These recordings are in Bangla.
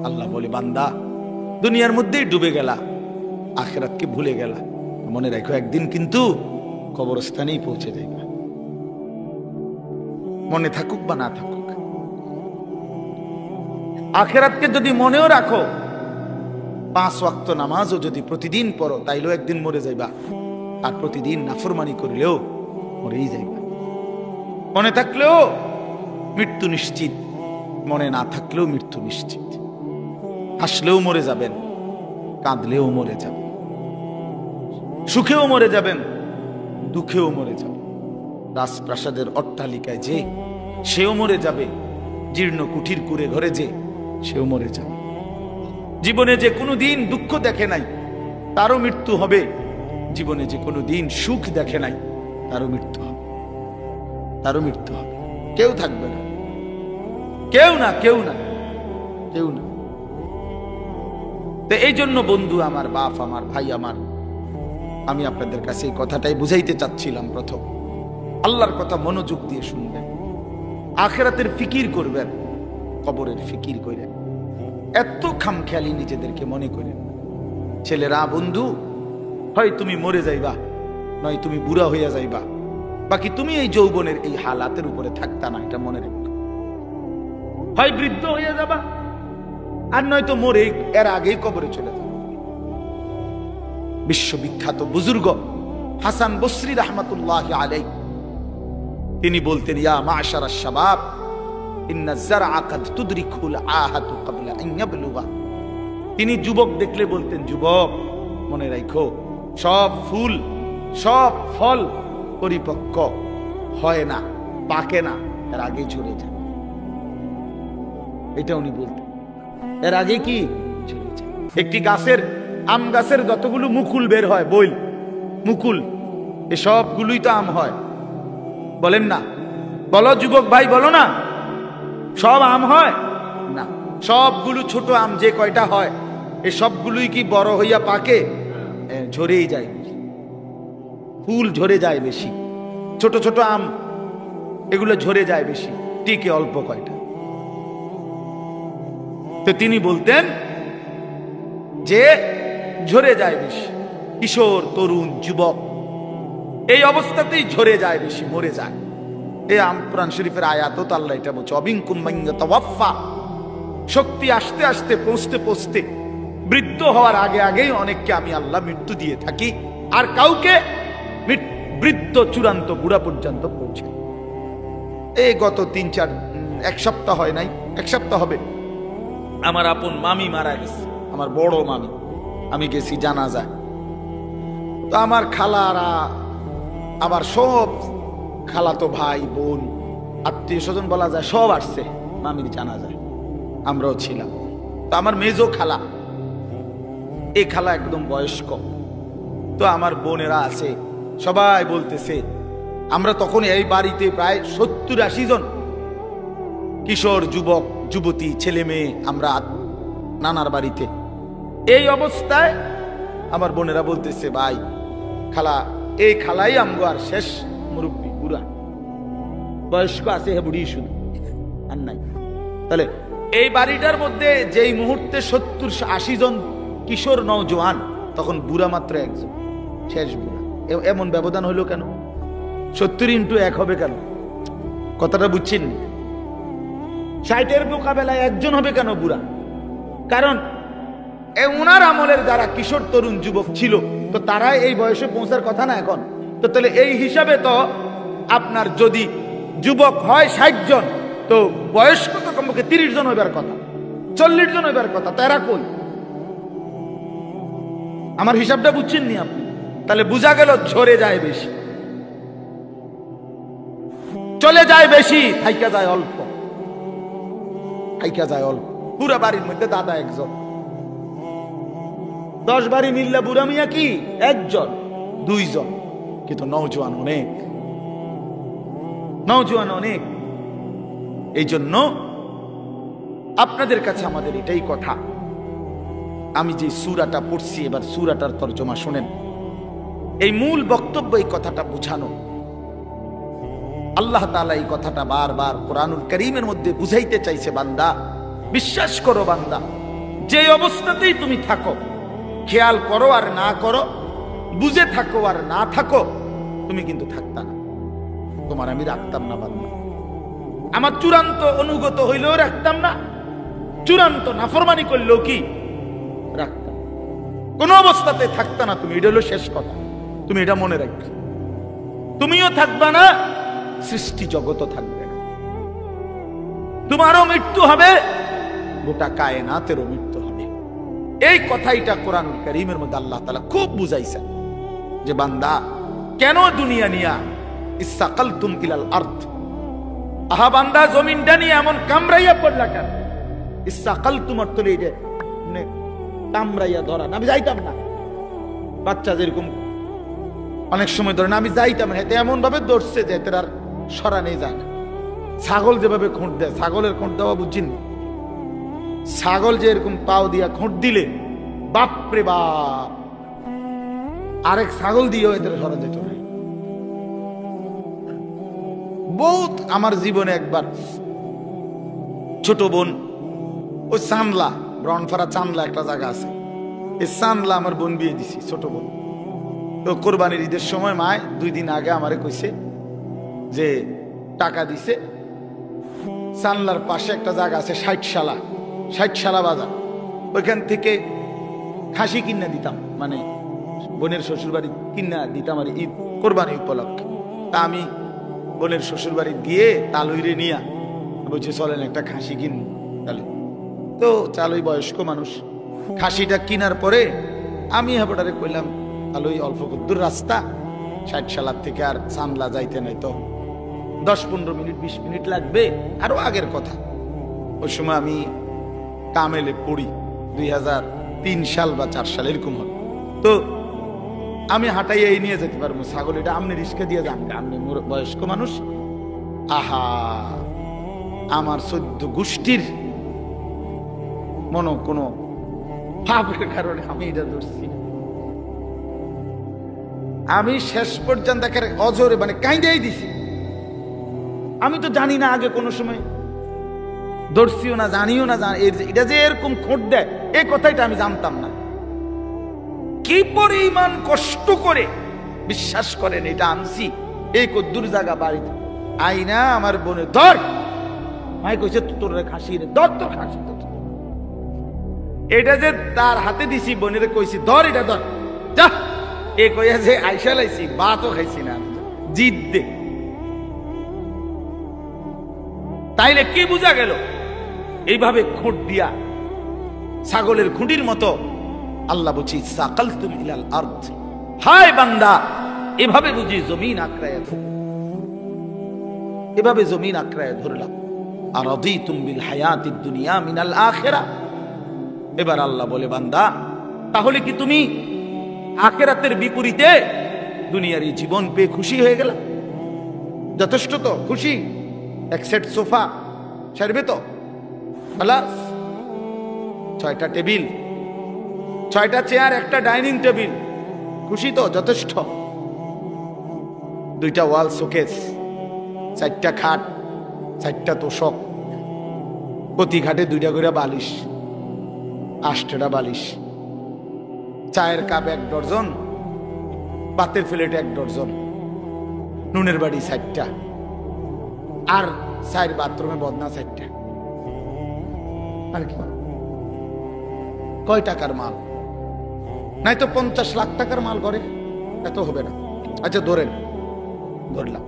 আল্লাহ বলে, বান্দা দুনিয়ার মধ্যেই ডুবে গেলা, আখিরাতকে ভুলে গেলা, মনে রাখো একদিন কিন্তু কবরস্থানেই পৌঁছে যাইবা। মনে থাকুক বা না থাকুক, আখিরাতকে যদি মনেও রাখো, 5 ওয়াক্ত নামাজও যদি প্রতিদিন পড়ো, তাইলেও একদিন মরে যাইবা। আর প্রতিদিন নাফরমানি করলেও মরেই যাইবা। মনে থাকলেও মৃত্যু নিশ্চিত, মনে না থাকলেও মৃত্যু নিশ্চিত। হাসলেও মরে যাবেন, কাঁদলেও মরে যাবেন, সুখেও মরে যাবেন, দুঃখেও মরে যাবেন। রাজপ্রাসাদের অট্টালিকায় যে, সেও মরে যাবে। জীর্ণ কুঠির কুড়ে ঘরে যে, সেও মরে যাবে। জীবনে যে কোনো দিন দুঃখ দেখে নাই, তারও মৃত্যু হবে। জীবনে যে কোনো দিন সুখ দেখে নাই, তারও মৃত্যু হবে। তারও মৃত্যু হবে। কেউ থাকবে না, কেউ না, কেউ না, কেউ না। তো এই জন্য বন্ধু আমার, বাপ আমার, ভাই আমার, আমি আপনাদের কাছে এই কথাটাই বুঝাইতে চাচ্ছিলাম। প্রথম আল্লাহর কথা মনোযোগ দিয়ে শুনবেন, আখিরাতের ফিকির করবেন, কবরের ফিকির করেন। এত খামখেয়ালি নিজেদেরকে মনে করেন। ছেলেরা, বন্ধু, হয় তুমি মরে যাইবা, নয় তুমি বুড়া হইয়া যাইবা। বাকি তুমি এই যৌবনের এই হালাতের উপরে থাকতা না, এটা মনে রেখো। হয় বৃদ্ধ হইয়া যাবা, আর নয়তো মরে এর আগেই কবরে চলে যাবে। বিশ্ববিখ্যাত বুজুর্গ হাসান বসরি রাহমাতুল্লাহ আলাইহি, তিনি বলতেন, ইয়া মাশারাশ শাবাব ইন্না যারআ কাদ তুদরিকুল আহাতু ক্বাবলা আন ইয়াবলুগা। তিনি যুবক দেখলে বলতেন, যুবক মনে রাখো, সব ফুল, সব ফল পরিপক্ক হয় না, পাকে না, এর আগে ঝরে যায়। এটা উনি বলতেন, এর আগে কি ঝরে যায়। একটি গাছের, আম গাছের যতগুলো মুকুল বের হয়, বইল মুকুল, এ সবগুলোই তো আম হয়, বলেন না? বলো যুবক ভাই, বলো না, সব আম হয় না। সবগুলো ছোট আম যে কয়টা হয়, এই সবগুলোই কি বড় হইয়া পাকে? ঝরেই যায়, ফুল ঝরে যায় বেশি। ছোট ছোট আম এগুলো ঝরে যায় বেশি, টিকে অল্প কয়টা। তো তিনি বলতেন যে ঝরে যায় বেশি। কিশোর, তরুণ, যুবক এই অবস্থাতেই ঝরে যায় বেশি, মরে যায়। এই কোরআন শরীফের আয়াত তো আল্লাহ এটা বলছে, অবিনকুম মান ইয়াতাওয়াফা। শক্তি আসতে আসতে, পৌঁছতে পৌঁছতে, বৃদ্ধ হওয়ার আগে আগেই অনেককে আমি আল্লাহ মৃত্যু দিয়ে থাকি, আর কাউকে বৃদ্ধ চূড়ান্ত বুড়া পর্যন্ত পৌঁছে। এই গত 1 সপ্তাহ হয় নাই, 1 সপ্তাহ হবে, আমার আপন মামি মারা গেছে, আমার বড় মামি। আমি গেছি জানাজায়। তো আমার খালারা, আমার সব খালাতো ভাই বোন, আত্মীয় স্বজন বলা যায়, সব আসছে মামির জানাজায়, আমরাও ছিলাম। তো আমার মেজো খালা, এই খালা একদম বয়স্ক। তো আমার বোনেরা আছে, সবাই বলতেছে, আমরা তখন এই বাড়িতে প্রায় 70-80 জন কিশোর, যুবক, যুবতী, ছেলে মেয়ে, আমরা নানার বাড়িতে। এই অবস্থায় আমার বোনেরা বলতেছে, ভাই খালা, এই খালাই আমগো আর শেষ মুরব্বী, বুড়া বয়স্ক আছে, হে বুড়ি শুধু, আর নাই। তাহলে এই বাড়িটার মধ্যে যেই মুহূর্তে 70-80 জন কিশোর নওজোয়ান, তখন বুড়া মাত্র একজন, শেষ বুড়া। এমন ব্যবধান হলো কেন? 70x1 হবে কেন? কথাটা বুঝছেন? 60-এর মোকাবেলায় একজন হবে কেন বুড়া? কারণ উনার আমলের যারা কিশোর, তরুণ, যুবক ছিল, তো তারা এই বয়সে পৌঁছার কথা না এখন। তো তাহলে এই হিসাবে তো আপনার যদি যুবক হয় 60 জন, তো বয়স্ক তো কমপক্ষে 30 জন হইবার কথা, 40 জন হইবার কথা। তারা কই? আমার হিসাবটা বুঝছেন নি আপনি? তাহলে বুঝা গেল ঝরে যায় বেশি, চলে যায় বেশি, থাইকা যায় অল্প, থাইকা যায় অল্প। পুরা বাড়ির মধ্যে দাদা একজন, 10 বাড়ি মিললে বুড়া মিয়া কি 1 জন 2 জন, কিন্তু নওজোয়ান অনেক, নওজোয়ান অনেক। এই জন্য আপনাদের কাছে আমাদের এটাই কথা, আমি যে সূরাটা পড়ছি, এবার সূরাটার তরজমা শুনেন। এই মূল বক্তব্য এই কথাটা বুঝানো। আল্লাহ তাআলা এই কথাটা বারবার কোরআনুল কারীমের মধ্যে বুঝাইতে চাইছে, বান্দা বিশ্বাস করো বান্দা, যে অবস্থাতেই তুমি থাকো, খেয়াল করো আর না করো, বুঝে থাকো আর না থাকো, তুমি কিন্তু থাকতা না। তোমার আমি রাখতাম না বান্দা। আমার চূড়ান্ত অনুগত হইলেও রাখতাম না, চূড়ান্ত নাফরমানি করলেও কি রাখতাম, কোন অবস্থাতে থাকতা না তুমি। এটা হলো শেষ কথা, তুমি এটা মনে রাখবে। তুমিও থাকবা না, সৃষ্টি জগতও থাকবে না। তোমারও মৃত্যু হবে, গোটা কায়নাতেরও মৃত্যু হবে। এই কথাইটা কোরআন কারীমের মধ্যে আল্লাহ তাআলা খুব বুঝাইছেন যে বান্দা কেন দুনিয়া নিয়া ইসসাকালতুম ইলাল আরদ, আহা বান্দা জমিনটা নিয়ে এমন কামড়াইয়া পড়লা কেন? ইসসাকালতুম অর্থ এইটা মানে কামড়াইয়া ধরা। আমি যাইতাম না, বাচ্চা যেরকম অনেক সময় ধরে না, আমি যাইতাম না, এতে এমন ভাবে ধরছে যে এতে আর সরানো যায় না। ছাগল যেভাবে খুঁট দেয়, ছাগলের খুঁট দেওয়া বুঝছেন? ছাগল যে এরকম পাও দিয়া খুঁট দিলে বাপরে বাপ, আরেক ছাগল দিয়েও এদের সরা যেত না। বহুত আমার জীবনে একবার ছোট বোন, ওই চানলা, ব্রনফারা চানলা একটা জায়গা আছে, এই চানলা আমার বোন বিয়ে দিছি, ছোট বোন। তো কোরবানির ঈদের সময় মায় 2 দিন আগে আমারে কইছে যে টাকা দিছে, চানলার পাশে একটা জায়গা আছে 60 বাজার, ওইখান থেকে খাসি কিনা দিতাম, মানে বোনের শ্বশুর বাড়ি কিনা দিতাম আর ঈদ কোরবানি উপলক্ষে। তা আমি বোনের শ্বশুর বাড়ি গিয়ে তালুইরে নিয়া বলছি চলেন একটা খাসি কিন। তাহলে তো চালুই বয়স্ক মানুষ, খাসিটা কিনার পরে আমি হাবড়ারে কইলাম তালুই অল্প দূর রাস্তা, 60 থেকে আর চামলা যাইতে নাই, তো 10-15 মিনিট 20 মিনিট লাগবে, আরো আগের কথা। ওই সময় আমি কামেলে পড়ি, 2003 সাল বা 4 সাল এরকম হল। তো আমি হাঁটাইয়া নিয়ে যেতে পারবো ছাগল, এটা আপনি রিস্কা দিয়ে যান, আপনি বয়স্ক মানুষ। আহা, আমার 14 গোষ্ঠীর মনো কোনো পাপের কারণে আমি এটা ধরছি। আমি শেষ পর্যন্ত অজরে মানে কাইন্দাই দিছি। আমি তো জানি না আগে কোনো সময় ধরছিও না, জানিও না, এটা যে এরকম খোঁট দেয় এই কথাটা আমি জানতাম না। কি পরিমাণ কষ্ট করে বিশ্বাস করেন এটা আনছি এই কদ্দুর জায়গা বাড়িতে আইনা আমার বোনে ধর, মাই কইছে তোর খাসি রে ধর, তোর খাসি। এটা যে তার হাতে দিছি, বোনের কইছি ধর, এটা ধর যা, এ কইয়া যে আইসা লাইছি, ভাতও খাইছি না, জিদ দে। তাইলে কি বোঝা গেল? এইভাবে খুঁট দিয়া ছাগলের খুঁটির মতো আল্লাহ বলছি সাকালতুম ইলাল আরদ, হায় বান্দা এভাবে বুঝি জমিন আঁকড়ায় ধর, এভাবে জমিন আঁকড়ায় ধরলাম। আর রাদিতুম বিল হায়াতিদ দুনিয়া মিনাল আখিরা। এবার আল্লাহ বলে বান্দা তাহলে কি তুমি আখিরাতের বিপরীতে দুনিয়ার এই জীবন পেয়ে খুশি হয়ে গেল? যথেষ্ট তো খুশি? এক সেট সোফা সারবে তো, প্লাস 6টা টেবিল, 6টা চেয়ার, একটা ডাইনিং টেবিল, খুশি তো? যথেষ্ট। 2টা ওয়াল শোকেস, 4টা খাট, 4টা তোষক, প্রতি খাটে 2টা করে বালিশ, 8টা বালিশ, চায়ের কাপ 1 ডজন, ভাতের প্লেট 1 ডজন, নুনের বাড়ি 4টা, আর 4 বাথরুমে বদনা 4টা। আর কি কয় টাকার মাল? নাই তো 50 লাখ টাকার মাল করে, এত হবে না। আচ্ছা ধরেন, ধরলাম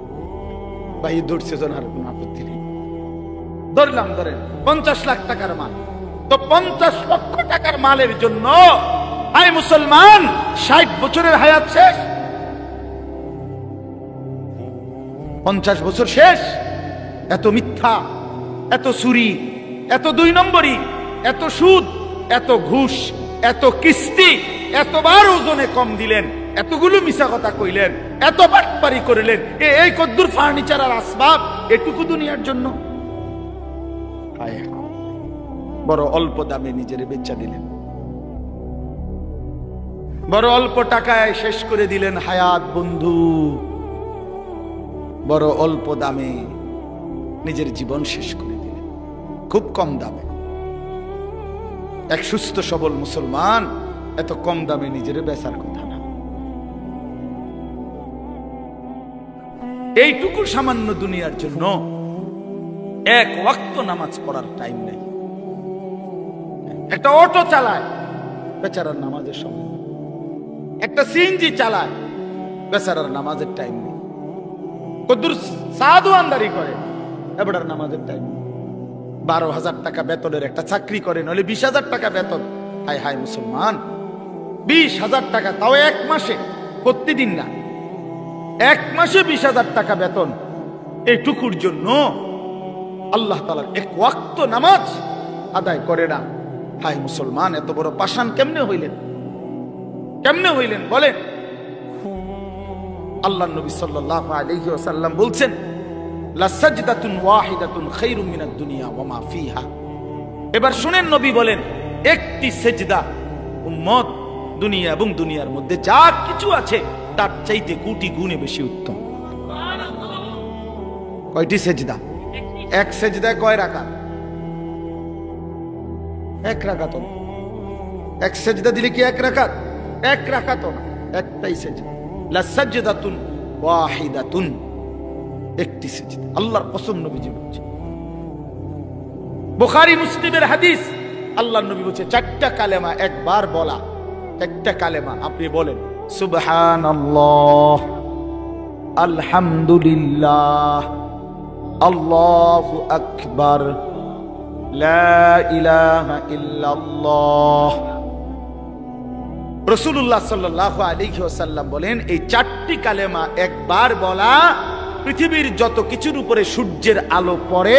ভাই, ধরছে জন আর কোন আপত্তি নেই, ধরলাম ধরেন 50 লাখ টাকার মাল। তো 50 লক্ষ টাকার মালের জন্য আয় মুসলমান 60 বছরের হায়াত শেষ, 50 বছর শেষ। এত মিথ্যা, এত চুরি, এত 2 নম্বরি, এত সুদ, এত ঘুষ, এত কিস্তি, এতবার ওজনে কম দিলেন, এতগুলো মিছা কথা কইলেন, এত বাটপারি করিলেন, এই কদ্দুর ফার্নিচার আর আসবাব এটুকু দুনিয়ার জন্য। বড় অল্প দামে নিজের বেচা দিলেন, বড় অল্প টাকায় শেষ করে দিলেন হায়াত বন্ধু, বড় অল্প দামে নিজের জীবন শেষ করে দিলেন, খুব কম দামে। এক সুস্থ সবল মুসলমান এত কম দামে নিজের বেচার কথা না। এইটুকু সামান্য দুনিয়ার জন্য এক ওয়াক্ত নামাজ পড়ার টাইম নেই। একটা অটো চালায়, বেচারার নামাজের সময়। একটা সিএনজি চালায়, বেচারার নামাজের টাইম নেই। কদ্দুর সাধু আন্দারি করে, এবার নামাজের টাইম নেই। 12,000 টাকা বেতনের একটা চাকরি করে, নইলে 20,000 টাকা বেতন। হায় হায় মুসলমান, 20,000 টাকা, তাও এক মাসে, প্রতিদিন না, এক মাসে 20,000 টাকা বেতন। এইটুকুর জন্য আল্লাহ তাআলার এক ওয়াক্ত নামাজ আদায় করে না। হায় মুসলমান, এত বড় পাষাণ কেমনে হইলেন? কেমনে হইলেন বলেন? আল্লাহ নবী সাল্লাল্লাহু আলাইহি ওয়াসাল্লাম বলছেন, লা সাজদাতুন ওয়াহিদাতুন খায়রুম মিনাদ দুনিয়া ওয়া মা ফিহা। এবার শুনেন, নবী বলেন, একটি সেজদা উম্মত দুনিয়া এবং দুনিয়ার মধ্যে যা কিছু আছে তার চাইতে কোটি গুণে বেশি উত্তম। কয়টি সেজদা? এক সেজদায় কয় রাকাত? এক রাকাত না। এক সেজদা দিলে কি এক রাকাত? এক রাকাত না, একটাই সেজদা। লা সাজদাতুন ওয়াহিদাতুন, একটি সেজদা। আল্লাহর কসম নবীজি বলছে, বুখারী মুসলিমের হাদিস, আল্লাহর নবী বলছে, চারটা কালেমা একবার বলা, একটা কালেমা আপনি বলেন, সুবহানাল্লাহ, আলহামদুলিল্লাহ, আল্লাহু আকবার, লা ইলাহা ইল্লাল্লাহ। রাসূলুল্লাহ সাল্লাল্লাহু আলাইহি ওয়াসাল্লাম বলেন, এই চারটি কালেমা একবার বলা পৃথিবীর যত কিছুর উপরে সূর্যের আলো পড়ে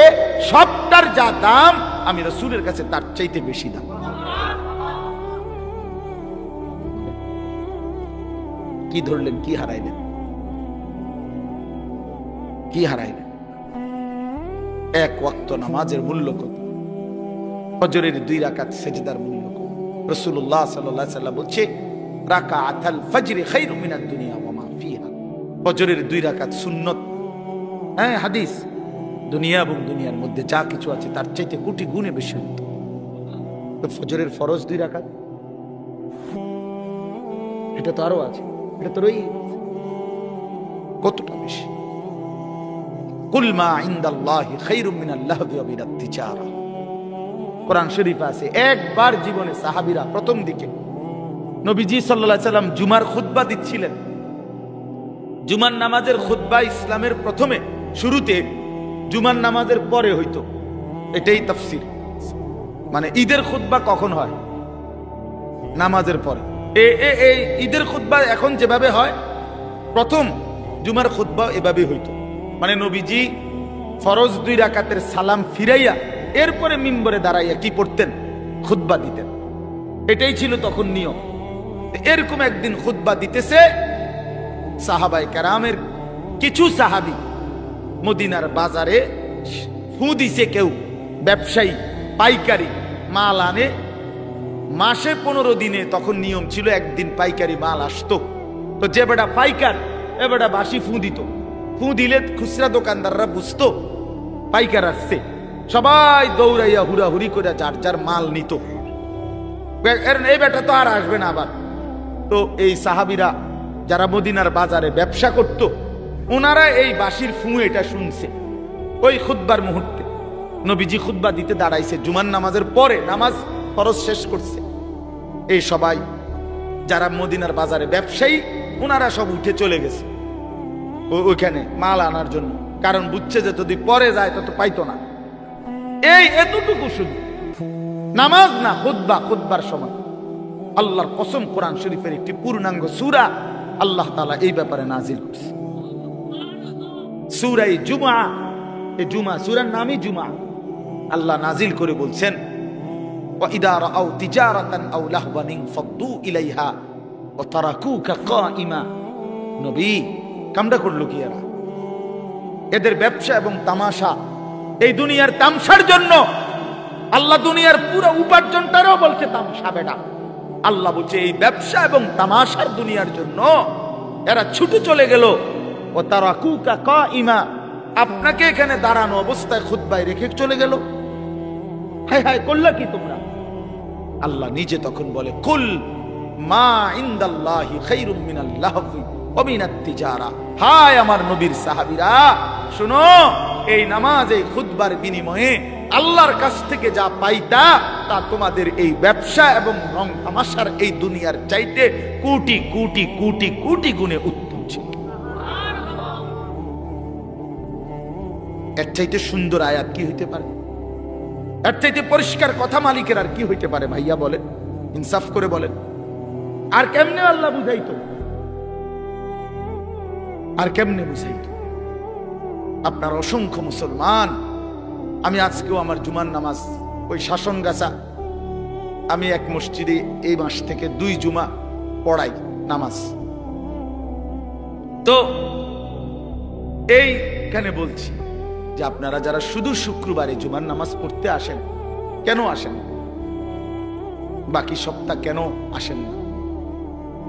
সবটার যা দাম, আমি রাসূলের কাছে তার চাইতে বেশি দাম। কি ধরলেন? কি হারাইলেন? কি হারাইলেন? এক ওয়াক্ত নামাজের মূল্য কত? ফজরের 2 রাকাত সেজদার মূল্য কত? রাসূলুল্লাহ সাল্লাল্লাহু আলাইহি ওয়াসাল্লাম বলছে, রাকাআতুল ফজর খায়রুম মিনাদ দুনিয়া ওয়া মা ফিহা। ফজরের 2 রাকাত সুন্নত, হ্যাঁ হাদিস, দুনিয়া এবং দুনিয়ার মধ্যে যা কিছু আছে তার চাইতে কোটি গুণে বেশি উত্তম। তো ফজরের ফরজ 2 রাকাত, এটা তো আরো আছে, এটা তো রই কতটা বেশি। কুল মা ইনদাল্লাহি খায়রুম মিনাল লাহবি ওয়া মিনাত তিজারা। কোরআন শরীফ আছে, একবার জীবনে সাহাবীরা প্রথম দিকে নবীজি সাল্লাল্লাহু আলাইহি সাল্লাম জুমার খুতবা দিচ্ছিলেন। জুমার নামাজের খুতবা ইসলামের প্রথমে শুরুতে জুমার নামাজের পরে হইতো, এটাই তাফসীর। মানে ঈদের খুতবা কখন হয়? নামাজের পরে। এই ঈদের খুতবা এখন যেভাবে হয়, প্রথম জুমার খুতবা এভাবে হইতো। মানে নবীজি ফরজ 2 রাকাতের সালাম ফিরাইয়া এরপরে মিম্বরে দাঁড়াইয়া কি পড়তেন? খুতবা দিতেন। এটাই ছিল তখন নিয়ম। এরকম একদিন খুতবা দিতেছে, সাহাবায়ে কেরামের কিছু সাহাবী মদিনার বাজারে ফু দিছে, কেউ ব্যবসায়ী পাইকারি মাল আনে, মাসে 15 দিনে তখন নিয়ম ছিল একদিন পাইকারি মাল আসতো। তো যে বেটা পাইকার, এ বেটা বাসি ফু দিত। ফু দিলে খুচরা দোকানদাররা বুঝতো পাইকার আসছে, সবাই দৌড়াইয়া হুড়াহুড়ি করে যার যার মাল নিত। এই বেটা তো আর আসবে না আবার। তো এই সাহাবীরা যারা মদিনার বাজারে ব্যবসা করত, ওনারা এই বাঁশির ফু এটা শুনছে। ওই খুতবার মুহূর্তে নবীজি খুতবা দিতে দাঁড়াইছে, জুমার নামাজের পরে, নামাজ ফরজ শেষ করছে। এই সবাই যারা মদিনার বাজারে ব্যবসায়ী, ওনারা সব উঠে চলে গেছে ওইখানে মাল আনার জন্য, কারণ বুঝছে যে যদি পরে যায় তত পাইতো না। এই এতটুকু শুধু নামাজ না, খুতবা, খুতবার সময় আল্লাহর কসম কোরআন শরীফের একটি পূর্ণাঙ্গ সূরা আল্লাহ তাআলা এই ব্যাপারে নাজিল করছে, সূরা জুমআ। এই জুমআ সূরার নামই জুমআ। আল্লাহ নাজিল করে বলছেন, ওয়া ইদা রাআউ তিজারাতান আও লাহওয়ান ফাদ্দু ইলাইহা ওয়া তারাকুকা কাইমা। নবী, কামটা করলো কি এরা? এদের ব্যবসা এবং তামাশা, এই দুনিয়ার তামসার জন্য আল্লাহ দুনিয়ার পুরো উপার্জনটারও বলছে তামসা। বেটা, আল্লাহ বলছে এই ব্যবসা এবং তামাশার দুনিয়ার জন্য এরা ছুটে চলে গেল। ও তারাকুকা কাইমা, আপনাকে এখানে দাঁড়ানো অবস্থায় খুতবায় রেখে চলে গেল। হায় হায়, করলা কি তোমরা? আল্লাহ নিজে তখন বলে, কুল মা ইনদাল্লাহি খায়রুম মিনাল লাহবি ওয়া মিনাত তিজারা। হায় আমার নবীর সাহাবীরা, শুনো, এই নামাজ, এই খুতবার বিনিময়ে আল্লাহর কাছ থেকে যা পাইতা তা তোমাদের এই ব্যবসা এবং রং তামাশার এই দুনিয়ার চাইতে কোটি কোটি কোটি কোটি গুণে উত্তম ছিল। এর চাইতে সুন্দর আয়াত কি হইতে পারে? এর চাইতে পরিষ্কার কথা মালিকের আর কি হইতে পারে? ভাইয়া বলেন, ইনসাফ করে বলেন। আর কেমনে আল্লাহ বুঝাইতো? আর কেমনে বুঝাইতো? আপনার অসংখ্য মুসলমান, আমি আজকেও আমার জুমার নামাজ ওই শাসনগাছা, আমি এক মসজিদে এই মাস থেকে 2 জুমা পড়াই নামাজ। তো এইখানে বলছি যে আপনারা যারা শুধু শুক্রবারে জুমার নামাজ পড়তে আসেন, কেন আসেন? বাকি সপ্তাহ কেন আসেন না?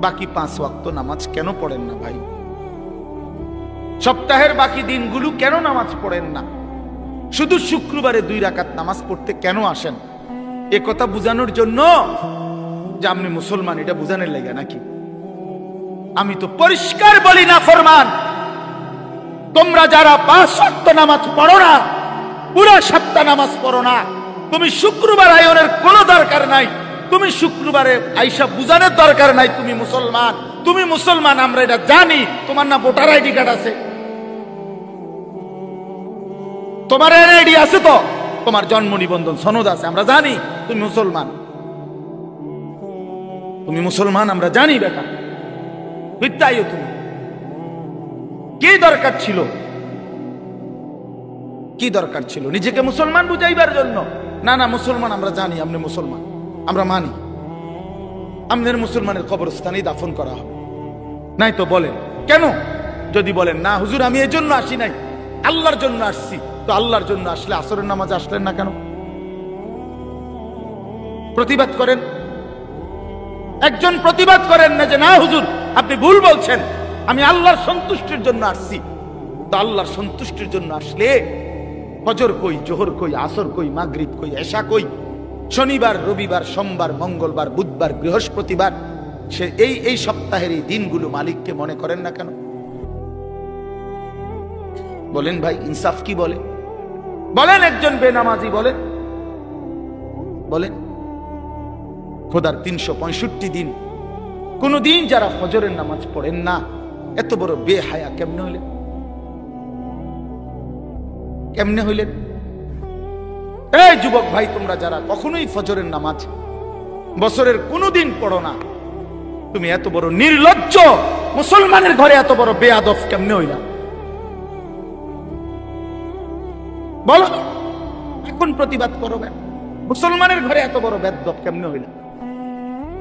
বাকি 5 ওয়াক্ত নামাজ কেন পড়েন না ভাই? সপ্তাহের বাকি দিনগুলো কেন নামাজ পড়েন না? শুধু শুক্রবারে 2 রাকাত নামাজ পড়তে কেন আসেন? এ কথা বুঝানোর জন্য যে আপনি মুসলমান, এটা বুঝানোর লাগে নাকি? আমি তো পরিষ্কার বলি না ফরমান, তোমরা যারা 5 ওয়াক্ত নামাজ পড়ো না, পুরো সপ্তাহ নামাজ পড়ো না, তুমি শুক্রবার আয়োনের কোনো দরকার নাই, তুমি শুক্রবারে আইসা বুঝানোর দরকার নাই তুমি মুসলমান। তুমি মুসলমান, আমরা এটা জানি। তোমার না ভোটার আইডি কার্ড আছে? তোমার এনআইডি আছে তো? তোমার জন্ম নিবন্ধন সনদ আছে? আমরা জানি তুমি মুসলমান। তুমি মুসলমান, আমরা জানি বেটা। মিথ্যাইও তুমি। কি দরকার ছিল? কি দরকার ছিল নিজেকে মুসলমান বুঝাইবার জন্য? না না, মুসলমান আমরা জানি, আপনি মুসলমান, আমরা মানি। আমাদের মুসলমানের কবরস্থানে দাফন করা হবে, নাই তো বলেন কেন? যদি বলেন না হুজুর আমি এই জন্য আসি নাই, আল্লাহর জন্য আসছি, তো আল্লাহর জন্য আসলে আসরের নামাজ আসলেন না কেন? প্রতিবাদ করেন। একজন প্রতিবাদ করেন না যে না হুজুর আপনি ভুল বলছেন, আমি আল্লাহর সন্তুষ্টির জন্য আসছি। তো আল্লাহর সন্তুষ্টির জন্য আসলে ফজর কই, জোহর কই, আসর কই, মাগরিব কই, এশা কই, শনিবার, রবিবার, সোমবার, মঙ্গলবার, বুধবার, বৃহস্পতিবার, সে এই সপ্তাহের এই দিনগুলো মালিককে মনে করেন না কেন? বলেন ভাই, ইনসাফ কি বলে? বলেন একজন বেনামাজি বলেন, বলেন খোদার 365 দিন কোনদিন যারা ফজরের নামাজ পড়েন না, এত বড় বেহায়া কেমনে হইলেন? কেমনে হইলেন? এই যুবক ভাই, তোমরা যারা কখনোই ফজরের নামাজ বছরের কোনদিন পড়ো না, তুমি এত বড় নির্লজ্জ, মুসলমানের ঘরে এত বড় বেয়াদব কেমনে হইলা? বলো, এখন প্রতিবাদ করবেন। মুসলমানের ঘরে এত বড় বেয়াদব কেমনে হইলা?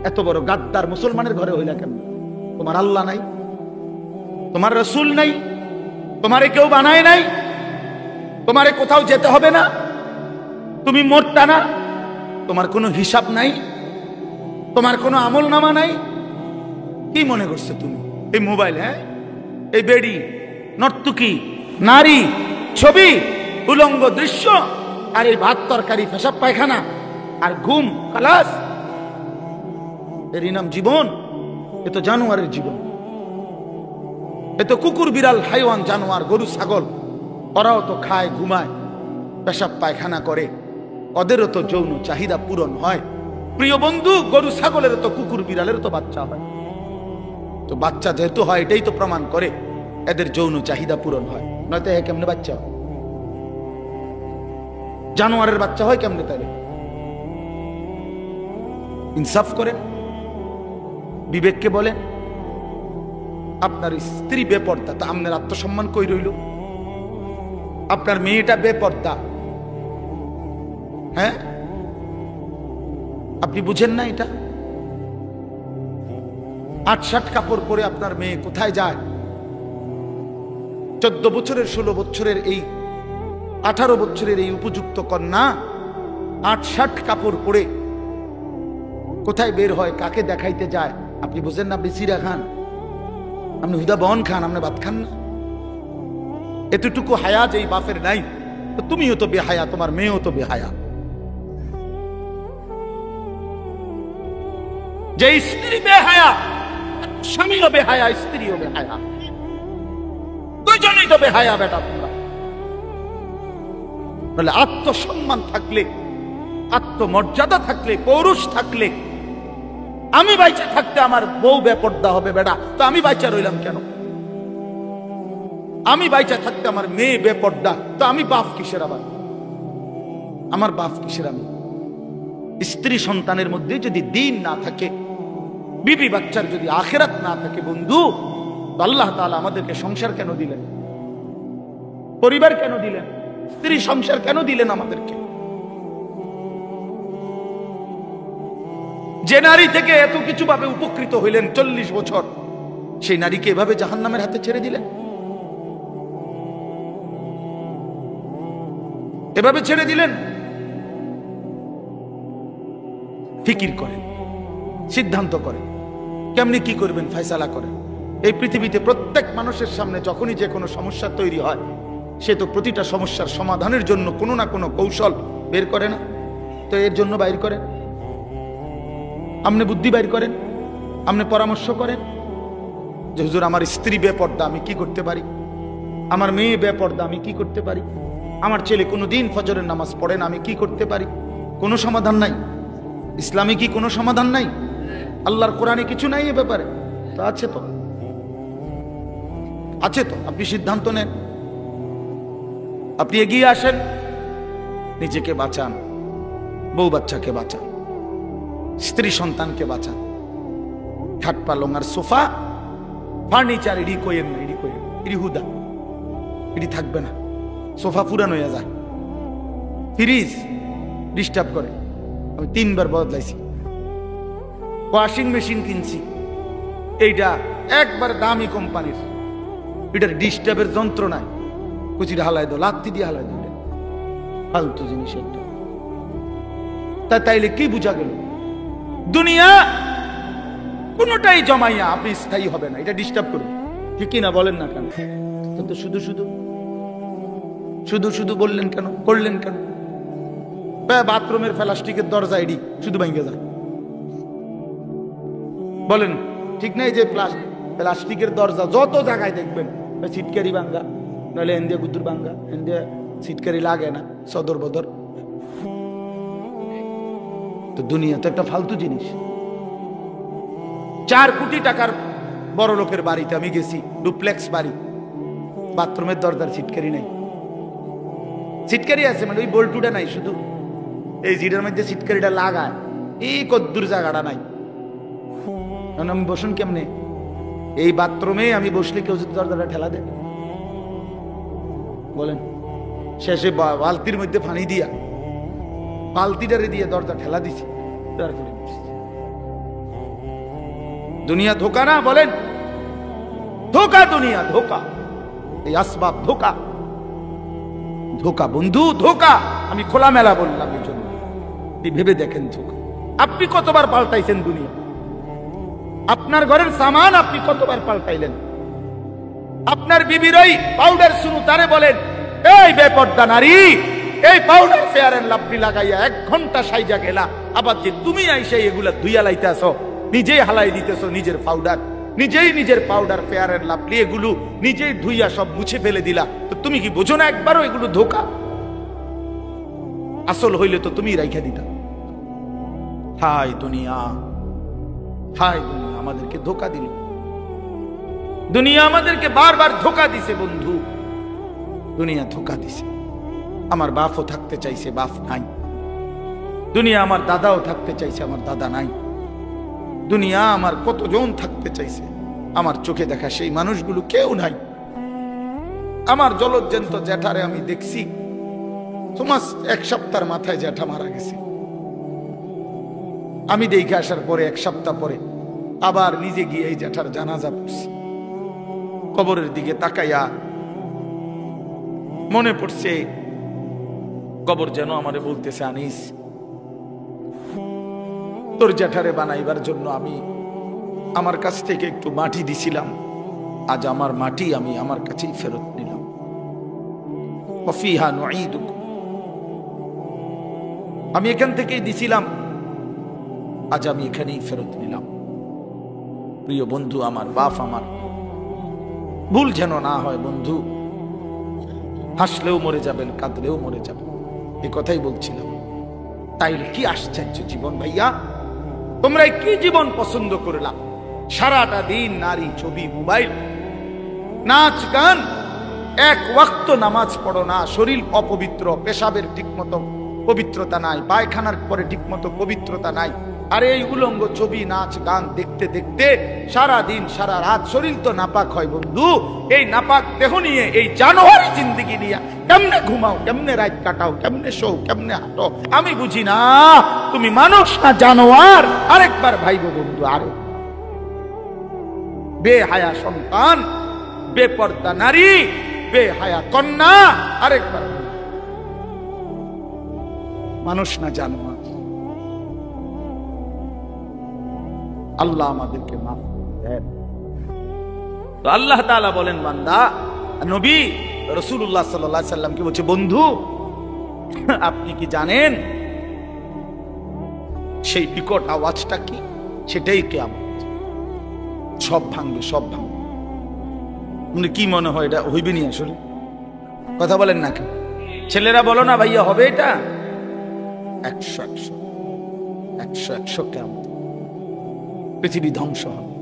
এত বড় গাদ্দার মুসলমানের ঘরে হইলা কেমনে? তোমার আল্লাহ নাই, তোমার রাসূল নাই, তোমারে কেউ বানায় নাই, তোমারে কোথাও যেতে হবে না, তুমি মরতা না, তোমার কোনো হিসাব নাই, তোমার কোনো আমল নামা নাই। কি মনে করছো তুমি? এই মোবাইল, হ্যাঁ, এই বেড়ি, নর্তকী, নারী, ছবি, উলঙ্গ দৃশ্য, আর এই ভাত তরকারি, পেশাব পায়খানা আর ঘুম, খালাস, এরই নাম জীবন? এ তো জানোয়ারের জীবন। এ তো কুকুর, বিড়াল, হাইওয়ান, জানোয়ার, গরু, ছাগল, ওরাও তো খায়, ঘুমায়, পেশাব পায়খানা করে, ওদেরও তো যৌন চাহিদা পূরণ হয়। প্রিয় বন্ধু, গরু ছাগলেরও তো, কুকুর বিড়ালেরও তো বাচ্চা হয়। তো বাচ্চা যেহেতু হয়, এটাই তো প্রমাণ করে এদের যৌন চাহিদা পূরণ হয়, নয়তো এ কেমনে বাচ্চা হয়? জানোয়ারের বাচ্চা হয় কেমনে? তাহলে ইনসাফ করেন, বিবেককে বলেন। আপনার স্ত্রী বেপর্দা, তা আপনার আত্মসম্মান কই রইল? আপনার মেয়েটা বেপর্দা, হ্যাঁ, আপনি বুঝেন না এটা? 8-7 কাপড় পরে আপনার মেয়ে কোথায় যায়? 14 বছরের, 16 বছরের, এই 18 বছরের এই উপযুক্ত কন্যা 8-7 কাপড় পরে কোথায় বের হয়, কাকে দেখাইতে যায়? আপনি বুঝেন না? বেশিরা খান, আপনি হুদা বহন খান, আপনি ভাত খান না? এতটুকু হায়া যে এই বাপের নাই, তো তুমিও তো বেহায়া, তোমার মেয়েও তো বেহায়া। যে স্ত্রী বেহায়া, স্বামীও বেহায়া, স্ত্রীও বেহায়া, দুইজনেই তো বেহায়া বেটা তোমরা। বলে আত্মসম্মান থাকলে, আত্মমর্যাদা থাকলে, পৌরুষ থাকলে, আমি বাইচা থাকতে আমার বউ বেপর্দা হবে বেটা, তো আমি বাইচা রইলাম কেন? আমি বাইচা থাকতে আমার মেয়ে বেপর্দা, তো আমি বাপ কিসের? আবার আমার বাপ কিসের? আমি স্ত্রী সন্তানের মধ্যে যদি দ্বীন না থাকে, বিবি বাচ্চার যদি আখিরাত না থাকে বন্ধু, আল্লাহ তাআলা আমাদেরকে সংসার কেন দিলেন? পরিবার কেন দিলেন? স্ত্রী সংসার কেন দিলেন আমাদেরকে? যে নারী থেকে এত কিছু ভাবে উপকৃত হইলেন 40 বছর, সেই নারীকে এভাবে জাহান্নামের হাতে ছেড়ে দিলেন, এভাবে ছেড়ে দিলেন। ফিকির করেন, সিদ্ধান্ত করেন, কেমনি কি করবেন, ফয়সালা করেন। এই পৃথিবীতে প্রত্যেক মানুষের সামনে যখনই যে কোনো সমস্যা তৈরি হয়, সে তো প্রতিটা সমস্যার সমাধানের জন্য কোনো না কোনো কৌশল বের করে না? তো এর জন্য বাইর করেন, আপনি বুদ্ধি বাইর করেন, আপনি পরামর্শ করেন যে হুজুর আমার স্ত্রী বেপর্দা, আমি কি করতে পারি? আমার মেয়ে বেপর্দা, আমি কি করতে পারি? আমার ছেলে কোনোদিন ফজরের নামাজ পড়ে না, আমি কি করতে পারি? কোনো সমাধান নাই। ইসলামে কি কোনো সমাধান নাই? আল্লাহর কোরআনে কিছু নাই এ ব্যাপারে? তো আছে, তো আছে, তো আপনি সিদ্ধান্ত নেন, আপনি এগিয়ে আসেন, নিজেকে বাঁচান, বউ বাচ্চাকে বাঁচান, স্ত্রী সন্তানকে বাঁচান। খাট পালং আর সোফা ফার্নিচার এডি কইেন না, এডি কইেন, এডি হুদা, এডি থাকবে না। সোফা পুরান হয়ে যায়, ফ্রিজ ডিস্টার্ব করে, আমি 3 বার বদলাইছি। ওয়াশিং মেশিন কিনছি, এইটা একবার দামি কোম্পানির, এটার ডিস্টার্বের যন্ত্র নাই, কুচিটা হালাই দো, লাত্তি দিয়ে হালাই দো, ফালতু জিনিস একটা। তাইলে কি বুঝা গেল? দুনিয়া কোনটাই জমাইয়া আপনি স্থায়ী হবে না, এটা ডিস্টার্ব করবে, ঠিক না? বলেন না কেন? তো শুধু শুধু শুধু শুধু বললেন কেন, করলেন কেন? বাথরুমের প্লাস্টিকের দরজা এডি শুধু ভেঙে যায়, বলেন ঠিক নাই? যে প্লাস্টিকের দরজা যত জায়গায় দেখবেন, ছিটকারি ভাঙ্গা, নাহলে এন্দিয়া গুদ্দুর ভাঙ্গা, এন্দিয়া ছিটকারি লাগে না, সদর বদর। তো দুনিয়া তো একটা ফালতু জিনিস। 4 কোটি টাকার বড় লোকের বাড়িতে আমি গেছি, ডুপ্লেক্স বাড়ি, বাথরুমের দরজার ছিটকারি নাই। ছিটকারি আছে মানে ওই বল্টুটা নাই, শুধু এই জিডের মধ্যে ছিটকারিটা লাগায়, এই কদ্দুর জায়গাটা নাই। আমি বসুন কেমনে? এই বাথরুমে আমি বসলে কেউ যদি দরজাটা ঠেলা দেয়, বলেন? শেষে বালতির মধ্যে পানি দিয়া, বালতিটারে দিয়ে দরজা ঠেলা দিছি, তারপরে দুনিয়া ধোকা না? বলেন ধোকা, দুনিয়া ধোকা, এই আসবাব ধোকা, ধোকা বন্ধু, ধোকা। আমি খোলামেলা বললাম এই জন্য, ভেবে দেখেন ধোকা। আপনি কতবার পাল্টাইছেন দুনিয়া? আপনার ঘরের সামান আপনি কতবার পাল্টাইলেন? আপনার বিবির ওই পাউডার শুরু, তারে বলেন এই বেপর্দা নারী, এই পাউডার ফেয়ার এন্ড লাভলি লাগাইয়া 1 ঘন্টা সাইজা গেলা, আবার যে তুমি আইসা এগুলা ধুইয়া লাইতেছো, নিজেই হালাই দিতেছো নিজের পাউডার, নিজেই নিজের পাউডার ফেয়ার এন্ড লাভলি এগুলো নিজেই ধুইয়া সব মুছে ফেলে দিলা। তো তুমি কি বোঝো না একবারও এগুলো ধোকা? আসল হইলে তো তুমি রাইখা দিতা। হায় দুনিয়া, হায় দুনিয়া আমাদেরকে ধোকা দিল। দুনিয়া আমাদেরকে বারবার ধোকা দিছে বন্ধু, দুনিয়া ধোকা দিছে। আমার বাপও থাকতে চাইছে, বাপ নাই। দুনিয়া আমার দাদাও থাকতে চাইছে, আমার দাদা নাই। দুনিয়া আমার কতজন থাকতে চাইছে, আমার চোখে দেখা সেই মানুষগুলো কেউ নাই। আমার জলজ্জন্ত জ্যাঠারে আমি দেখছি, তোমার 1 সপ্তাহের মাথায় জ্যাঠা মারা গেছে। আমি দেখে আসার পরে 1 সপ্তাহ পরে আবার নিজে গিয়ে এই জ্যাঠার জানাজা পড়ছি। কবরের দিকে তাকাইয়া মনে পড়ছে, কবর যেন আমারে বলতেছে, আনিস তোর জ্যাঠারে বানাইবার জন্য আমি আমার কাছ থেকে একটু মাটি দিছিলাম, আজ আমার মাটি আমি আমার কাছেই ফেরত নিলাম। ওয়াফিহা নুঈদুকুম, আমি এখান থেকেই দিছিলাম, আজ আমি এখানেই ফেরত নিলাম। প্রিয় বন্ধু আমার, বাপ আমার, ভুল যেন না হয় বন্ধু। হাসলেও মরে যাবেন, কাঁদলেও মরে যাবেন, এ কথাই বলছিলাম। তাইলে কি আশ্চর্য জীবন ভাইয়া, তোমরা কি জীবন পছন্দ করলাম? সারাটা দিন নারী, ছবি, মোবাইল, নাচ গান, এক ওয়াক্ত নামাজ পড়ো না, শরীর অপবিত্র, পেশাবের ঠিক মতো পবিত্রতা নাই, পায়খানার পরে ঠিক মতো পবিত্রতা নাই। আর এই উলঙ্গ ছবি, নাচ গান দেখতে দেখতে সারা দিন সারা রাত শরীর তো নাপাক হয় বন্ধু। এই নাপাক দেহ নিয়ে, এই জানোয়ারি জিন্দেগি নিয়ে কেমনে ঘুমাও, কেমনে রাত কাটাও, কেমনে শো, কেমনে হাঁটো, আমি বুঝি না। তুমি মানুষ না জানোয়ার? আরেকবার ভাইবো বন্ধু, আরো বেহায়া সন্তান, বেপর্দা নারী, বেহায়া কন্যা, আরেকবার মানুষ না জানোয়ার। আল্লাহ আমাদেরকে মাফ দেন। তো আল্লাহ তাআলা বলেন, বান্দা, নবী রাসূলুল্লাহ সাল্লাল্লাহু আলাইহি সাল্লামকে বলছে, বন্ধু আপনি কি জানেন সেই বিকট আওয়াজটা কি? সেটাই কিয়ামত। সব ভাঙবে, সব ভাঙবে। মানে কি মনে হয় এটা হইবে নি? আসলে কথা বলেন না কেন? ছেলেরা বলো না ভাইয়া, হবে এটা? 100 কিয়ামত, পৃথিবী ধ্বংস হবে।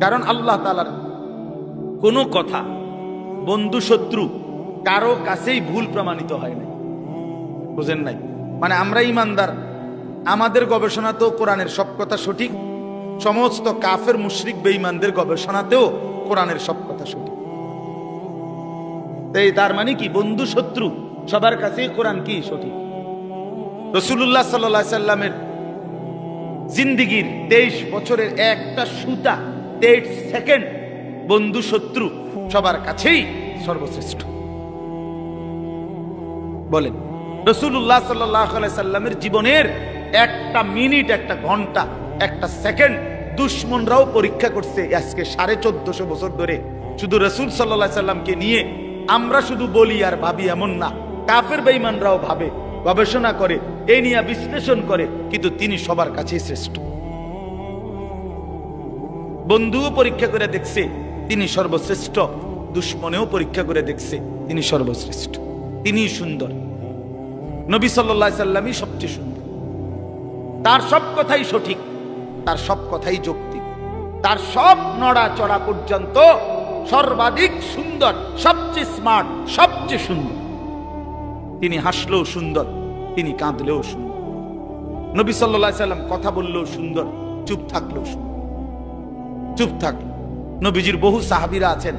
কারণ আল্লাহ তাআলার কোন কথা বন্ধু শত্রু কারো কাছেই ভুল প্রমাণিত হয় না, বুঝেন নাই? মানে আমরা ইমানদার, আমাদের গবেষণা তো কোরআনের সব কথা সঠিক, সমস্ত কাফের মুশরিক বেঈমানদের গবেষণাতেও কোরআনের সব কথা সঠিক। তার মানে কি, বন্ধু শত্রু সবার কাছেই কোরআন কি সঠিক। রাসূলুল্লাহ সাল্লাল্লাহু আলাইহি সাল্লামের জিন্দেগীর 23 বছরের একটা সুতা, 23 সেকেন্ড বন্ধু শত্রু সবার কাছেই সর্বশ্রেষ্ঠ। বলেন, রাসূলুল্লাহ সাল্লাল্লাহু আলাইহি সাল্লামের জীবনের একটা মিনিট, একটা ঘন্টা, একটা সেকেন্ড দুশমনরাও পরীক্ষা করছে। আজকে 1450 বছর ধরে শুধু রাসূল সাল্লাল্লাহু আলাইহি সাল্লামকে নিয়ে আমরা শুধু বলি আর ভাবি এমন না, কাফের বেঈমানরাও ভাবে, গবেষণা করে, এই নিয়ে বিশ্লেষণ করে, কিন্তু তিনি সবার কাছেই শ্রেষ্ঠ। বন্ধুও পরীক্ষা করে দেখছে তিনি সর্বশ্রেষ্ঠ, দুশমনেও পরীক্ষা করে দেখছে তিনি সর্বশ্রেষ্ঠ, তিনি সুন্দর। নবী সাল্লাল্লাহু আলাইহি সাল্লামই সবচেয়ে সুন্দর। তার সব কথাই সঠিক, তার সব কথাই যৌক্তিক, তার সব নড়াচড়া পর্যন্ত সর্বাধিক সুন্দর, সবচেয়ে স্মার্ট, সবচেয়ে সুন্দর। তিনি হাসলেও সুন্দর, তিনি কাঁদলেও সুন্দর। নবী সাল্লাল্লাহু আলাইহি সাল্লাম কথা বললেও সুন্দর, চুপ থাকলেও সুন্দর। চুপ থাকল, নবীজির বহু সাহাবীরা আছেন,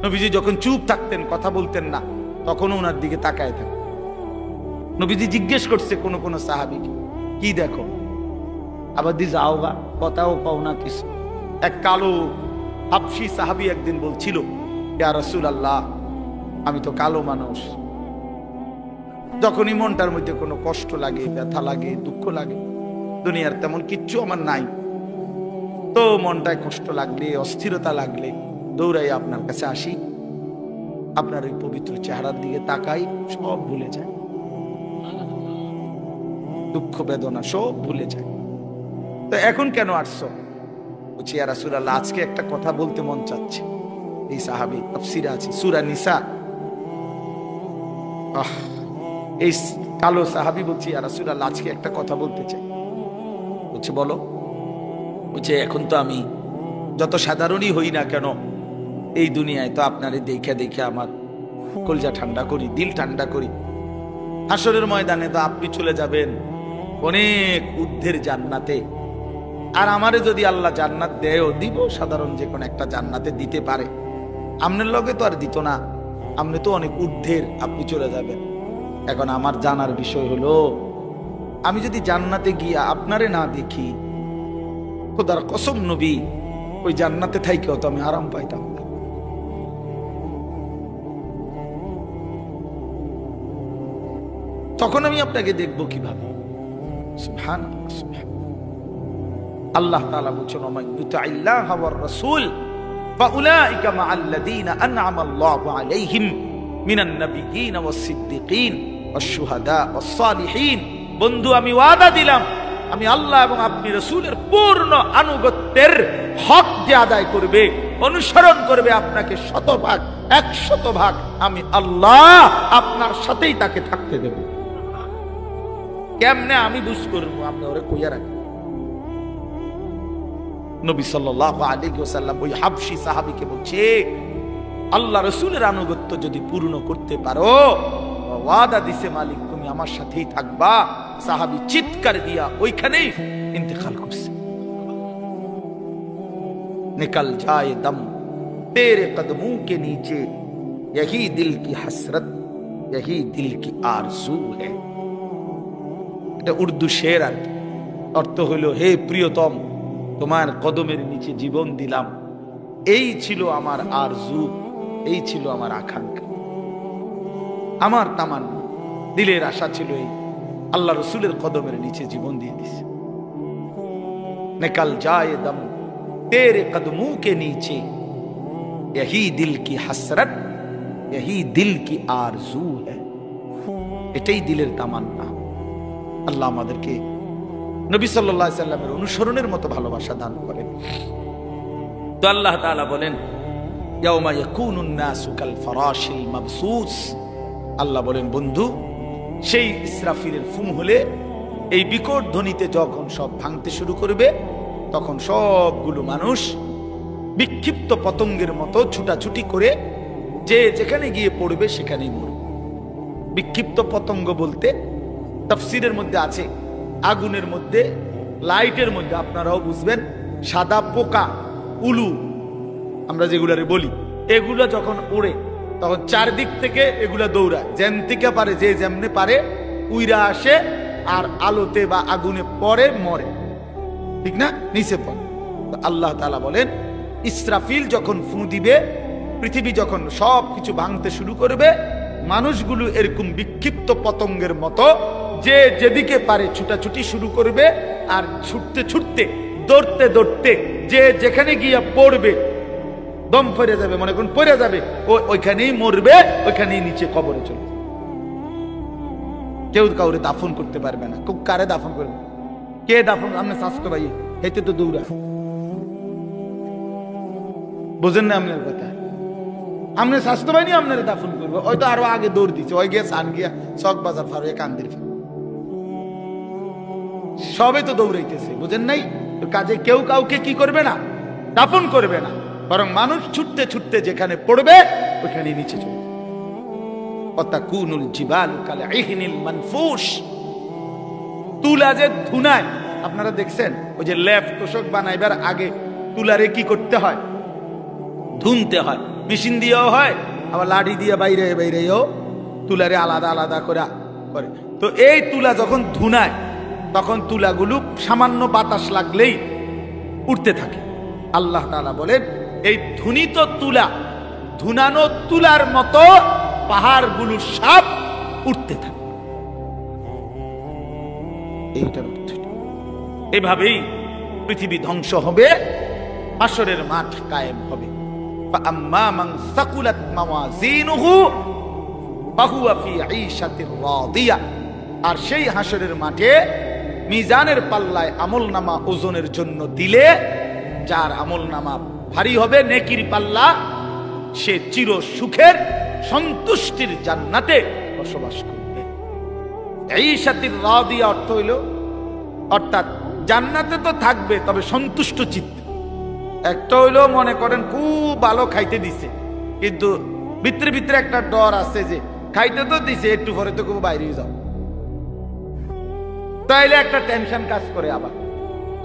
নবীজি যখন চুপ থাকতেন, কথা বলতেন না, তখনও ওনার দিকে তাকায় থাকতেন। নবীজি জিজ্ঞেস করছে কোন কোন সাহাবীকে, কি দেখো? আবার দি যাও গা, কথাও পাও না কিছু। এক কালো হাবশী সাহাবী একদিন বলছিল, ইয়া রাসূলুল্লাহ, আমি তো কালো মানুষ, যখনই মনটার মধ্যে কোনো কষ্ট লাগে, ব্যথা লাগে, দুঃখ লাগে, দুনিয়ার তেমন কিচ্ছু আমার নাই, তো মনটায় কষ্ট লাগলে, অস্থিরতা লাগলে দৌড়াই আপনার কাছে আসি, আপনার ওই পবিত্র চেহারার দিকে তাকাই, সব ভুলে যায়, দুঃখ বেদনা সব ভুলে যায়। তো এখন কেন আসছো? বলছি, ইয়া রাসূলুল্লাহ, আজকে একটা কথা বলতে মন চাচ্ছে। এই সাহাবী, তাফসীরে আছে সূরা নিসা, এই কালো সাহাবী বলছি, ইয়া রাসূলুল্লাহ, আজকে একটা কথা বলতে চাই। বলছে, বলো। বলছে, এখন তো আমি যত সাধারণই হই না কেন, এই দুনিয়ায় তো আপনারে দেখে দেখে আমার কলজা ঠান্ডা করি, দিল ঠান্ডা করি। হাসরের ময়দানে তো আপনি চলে যাবেন অনেক ঊর্ধ্বের জান্নাতে, আর আমারে যদি আল্লাহ জান্নাত দেয়ও, দিব সাধারণ যে কোনো একটা জান্নাতে দিতে পারে, আপনার লগে তো আর দিত না, আপনি তো অনেক ঊর্ধ্বের, আপনি চলে যাবেন। এখন আমার জানার বিষয় হলো, আমি যদি জান্নাতে গিয়া আপনারে না দেখি, খোদার কসম নবী, ওই জান্নাতে থাইকেও তো আমি আরাম পাইতাম না। তখন আমি আপনাকে দেখবো কিভাবে? সুবহানাল্লাহ, সুবহানাল্লাহ। আল্লাহ তাআলা বলেছেন, ওয়া মান ইউতি'আল্লাহা ওয়ার রাসূল ফাউলাইকা মা'আল্লাযীনা আন'আমা আল্লাহু আলাইহিম মিনান নাবিয়্যিন ওয়াস সিদ্দীকিন ওয়াশ শুহাদা ওয়াস সালিহিন। বন্ধু, আমি ওয়াদা দিলাম আমি আল্লাহ এবং আপনি রাসূলের পূর্ণ আনুগত্যের হক যে আদায় করবে, অনুসরণ করবে আপনাকে 100% 100% আমি আল্লাহ আপনার সাথেই তাকে থাকতে দেব। কেমনে আমি বুঝ করবো? আপনি ওরে কইয়া রাখেন। নবী সাল্লাল্লাহু আলাইহি ওয়াসাল্লাম ওই হাবশী সাহাবীকে বলছে, আল্লাহ রাসূলের আনুগত্য যদি পূর্ণ করতে পারো, ওয়াদা দিছে মালিক তুমি আমার সাথেই থাকবা। সাহাবী চিৎকার দিয়া ওইখানেই ইন্তেকাল করছে। निकल जाए दम तेरे कदमों के नीचे, यही दिल की हसरत, यही दिल की आरज़ू है। এটা উর্দু শের আর কি। অর্থ হলো, হে প্রিয়তম, তোমার কদমের নিচে জীবন দিলাম, এই ছিল আমার আরজু, এই ছিল আমার আকাঙ্ক্ষা, আমার তামান্না, দিলের আশা ছিল এই, আল্লাহ রসুলের কদমের নিচে জীবন দিয়ে দিছে। নিকল যায় দম तेरे कदमों के नीचे, यही दिल की हसरत, यही दिल की आरजू है। এটাই দিলের তামান্না। আল্লাহ আমাদেরকে নবী সাল্লাল্লাহু আলাইহি সাল্লামের অনুসরণের মতো ভালোবাসা দান করেন। তো আল্লাহ তাআলা বলেন, ইয়াউমা ইয়াকুনুন নাসু কাল ফারাশিল মাবসুস। আল্লাহ বলেন, বন্ধু, সেই ইসরাফিলের ফুম হলে, এই বিকট ধ্বনিতে যখন সব ভাঙতে শুরু করবে, তখন সবগুলো মানুষ বিক্ষিপ্ত পতঙ্গের মতো ছুটাছুটি করে যে যেখানে গিয়ে পড়বে সেখানেই মরবে। বিক্ষিপ্ত পতঙ্গ বলতে তাফসীরের মধ্যে আছে, আগুনের মধ্যে, লাইটের মধ্যে, আপনারাও বুঝবেন, সাদা পোকা, উলু আমরা যেগুলারে বলি, এগুলো যখন ওড়ে তখন চারদিক থেকে এগুলা দৌড়ায়, যেন থেকে পারে, যে যেমনে পারে উইরা আসে, আর আলোতে বা আগুনে পড়ে, মরে, ঠিক না, নিচে পড়ে। আল্লাহ তাআলা বলেন, ইসরাফিল যখন ফু দিবে, পৃথিবী যখন সব কিছু ভাঙতে শুরু করবে, মানুষগুলো এরকম বিক্ষিপ্ত পতঙ্গের মতো যে যেদিকে পারে ছুটাছুটি শুরু করবে, আর ছুটতে ছুটতে, দৌড়তে দৌড়তে যে যেখানে গিয়ে পড়বে, দম পড়ে যাবে, মনে করুন পড়ে যাবে, ওইখানেই মরবে, ওইখানেই নিচে কবরে চলে যাবে। কেউ কাউরে দাফন করতে পারবে না। কারে দাফন করবে? কে দাফন? আপনি স্বাস্থ্য ভাই হেঁটে তো দৌড়া, বোঝেন না আপনার কথা? আপনি স্বাস্থ্য বাহিনী আপনার দাফন করবে, ওই তো আরো আগে দৌড় দিচ্ছে, ওই গিয়ে সান গিয়া চক বাজার ফারুয়ে কান্দির, সবে তো দৌড়াইতেছে, বুঝেন নাই? কাজে কেউ কাউকে কি করবে না, দাফন করবে না, বরং মানুষ ছুটতে ছুটতে যেখানে পড়বে ওইখানে নিচে চলে। অতাকুনুল জিবালু কাল ইহনিল মানফুশ। তুলা যে ধুনায়, আপনারা দেখছেন, ওই যে লেপ তোষক বানাইবার আগে তুলারে কি করতে হয়? ধুনতে হয়। মেশিন দিয়েও হয়, আবার লাঠি দিয়ে বাইরে বাইরেও তুলারে আলাদা আলাদা করে। তো এই তুলা যখন ধুনায়, তখন তুলাগুলো সামান্য বাতাস লাগলেই উঠতে থাকে। আল্লাহ তাআলা বলেন, এই ধুনিত তুলা, ধুনানো তুলার মতো পাহাড়গুলো সব উঠতে থাকে। এইটার অর্থ এভাবেই পৃথিবী ধ্বংস হবে, হাসরের মাঠ কায়েম হবে। فأما من ثقلت موازينه فهو في عيشة راضية। আর সেই হাসরের মাঠে মিজানের পাল্লায় আমলনামা ওজনের জন্য দিলে, যার আমলনামা ভারী হবে, নেকির পাল্লা, সে চির সুখের সন্তুষ্টির জান্নাতে বসবাস করবে। ঈশাতির রাদিয়া অর্থ হইল, অর্থাৎ জান্নাতে তো থাকবে, তবে সন্তুষ্ট চিত্তে। একটা হইলো, মনে করেন খুব ভালো খাইতে দিছে, কিন্তু ভিতরে ভিতরে একটা ডর আছে যে খাইতে তো দিছে, একটু পরে তো খুব বাইরে যাও, তাইলে একটা টেনশন কাজ করে। আবার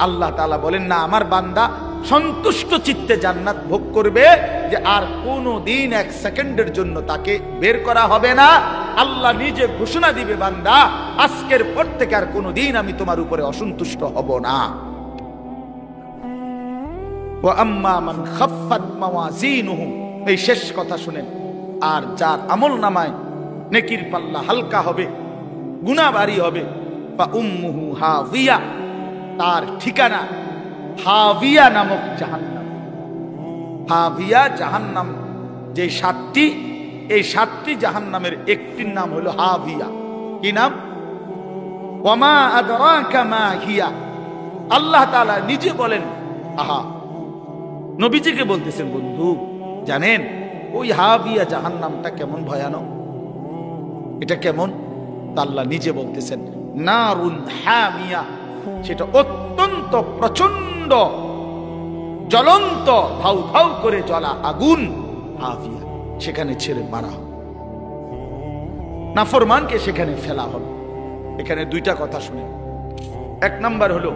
আল্লাহ তাআলা বলেন, না, আমার বান্দা সন্তুষ্ট চিত্তে জান্নাত ভোগ করবে, যে আর কোনো দিন এক সেকেন্ডের জন্য তাকে বের করা হবে না। আল্লাহ নিজে ঘোষণা দিবে, বান্দা, আজকের পর থেকে আর কোনো দিন আমি তোমার উপরে অসন্তুষ্ট হব না। ওয়াম্মা মান খাফফাত মাওয়াজিনুহু, এই শেষ কথা শুনেন, আর যার আমল নামায় নেকির পাল্লা হালকা হবে, গুনাহ ভারী হবে, ফা উম্মুহু হাবিয়া, তার ঠিকানা হাবিয়া নামক জাহান্নাম। হাবিয়া জাহান্নাম, যে সাতটি, এই সাতটি জাহান্নামের একটির নাম হলো হাবিয়া। কি নাম? ওয়ামা আদরাকা মা হিয়া। আল্লাহ তাআলা নিজে বলেন, আহা, নবীজিকে বলতেছেন, বন্ধু জানেন ওই হাবিয়া জাহান্নামটা কেমন ভয়ানক, এটা কেমন? আল্লাহ নিজে বলতেছেন নারুন হামিয়া, সেটা অত্যন্ত প্রচন্ড জ্বলন্ত ধাউ ধাউ করে জ্বলা আগুন, হাবিয়া, সেখানে ছেড়ে মারা হবে, নাফরমানকে সেখানে ফেলা হবে। এখানে দুইটা কথা শুনে, এক নাম্বার হলো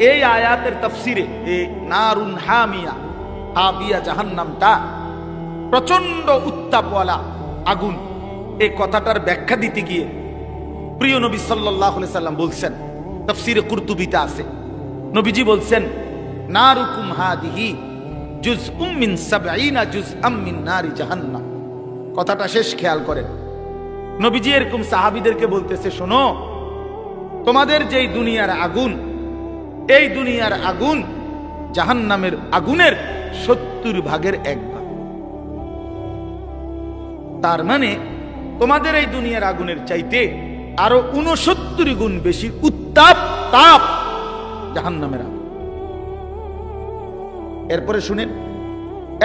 এই আয়াতের তাফসিরে এই নারুন হামিয়া, হাবিয়া জাহান্নামটা প্রচন্ড উত্তাপওয়ালা আগুন, এই কথাটার ব্যাখ্যা দিতে গিয়ে প্রিয় নবী সাল্লাল্লাহু আলাইহি সাল্লাম বলছেন, তাফসিরে কুরতুবিতে আছে, নবীজি বলছেন নারুকুম হাদিহি জুজউম মিন 70 জুজআম মিন নারি জাহান্নাম। কথাটা শেষ খেয়াল করেন। নবীজি এরকম সাহাবীদেরকে বলতেছে, শোনো, তোমাদের যেই দুনিয়ার আগুন, এই দুনিয়ার আগুন জাহান্নামের আগুনের 70 ভাগের 1 ভাগ। তার মানে তোমাদের এই দুনিয়ার আগুনের চাইতে আরো 69 গুণ বেশি উত্তাপ তাপ জাহান্নামের আগুন। এরপরে শুনেন,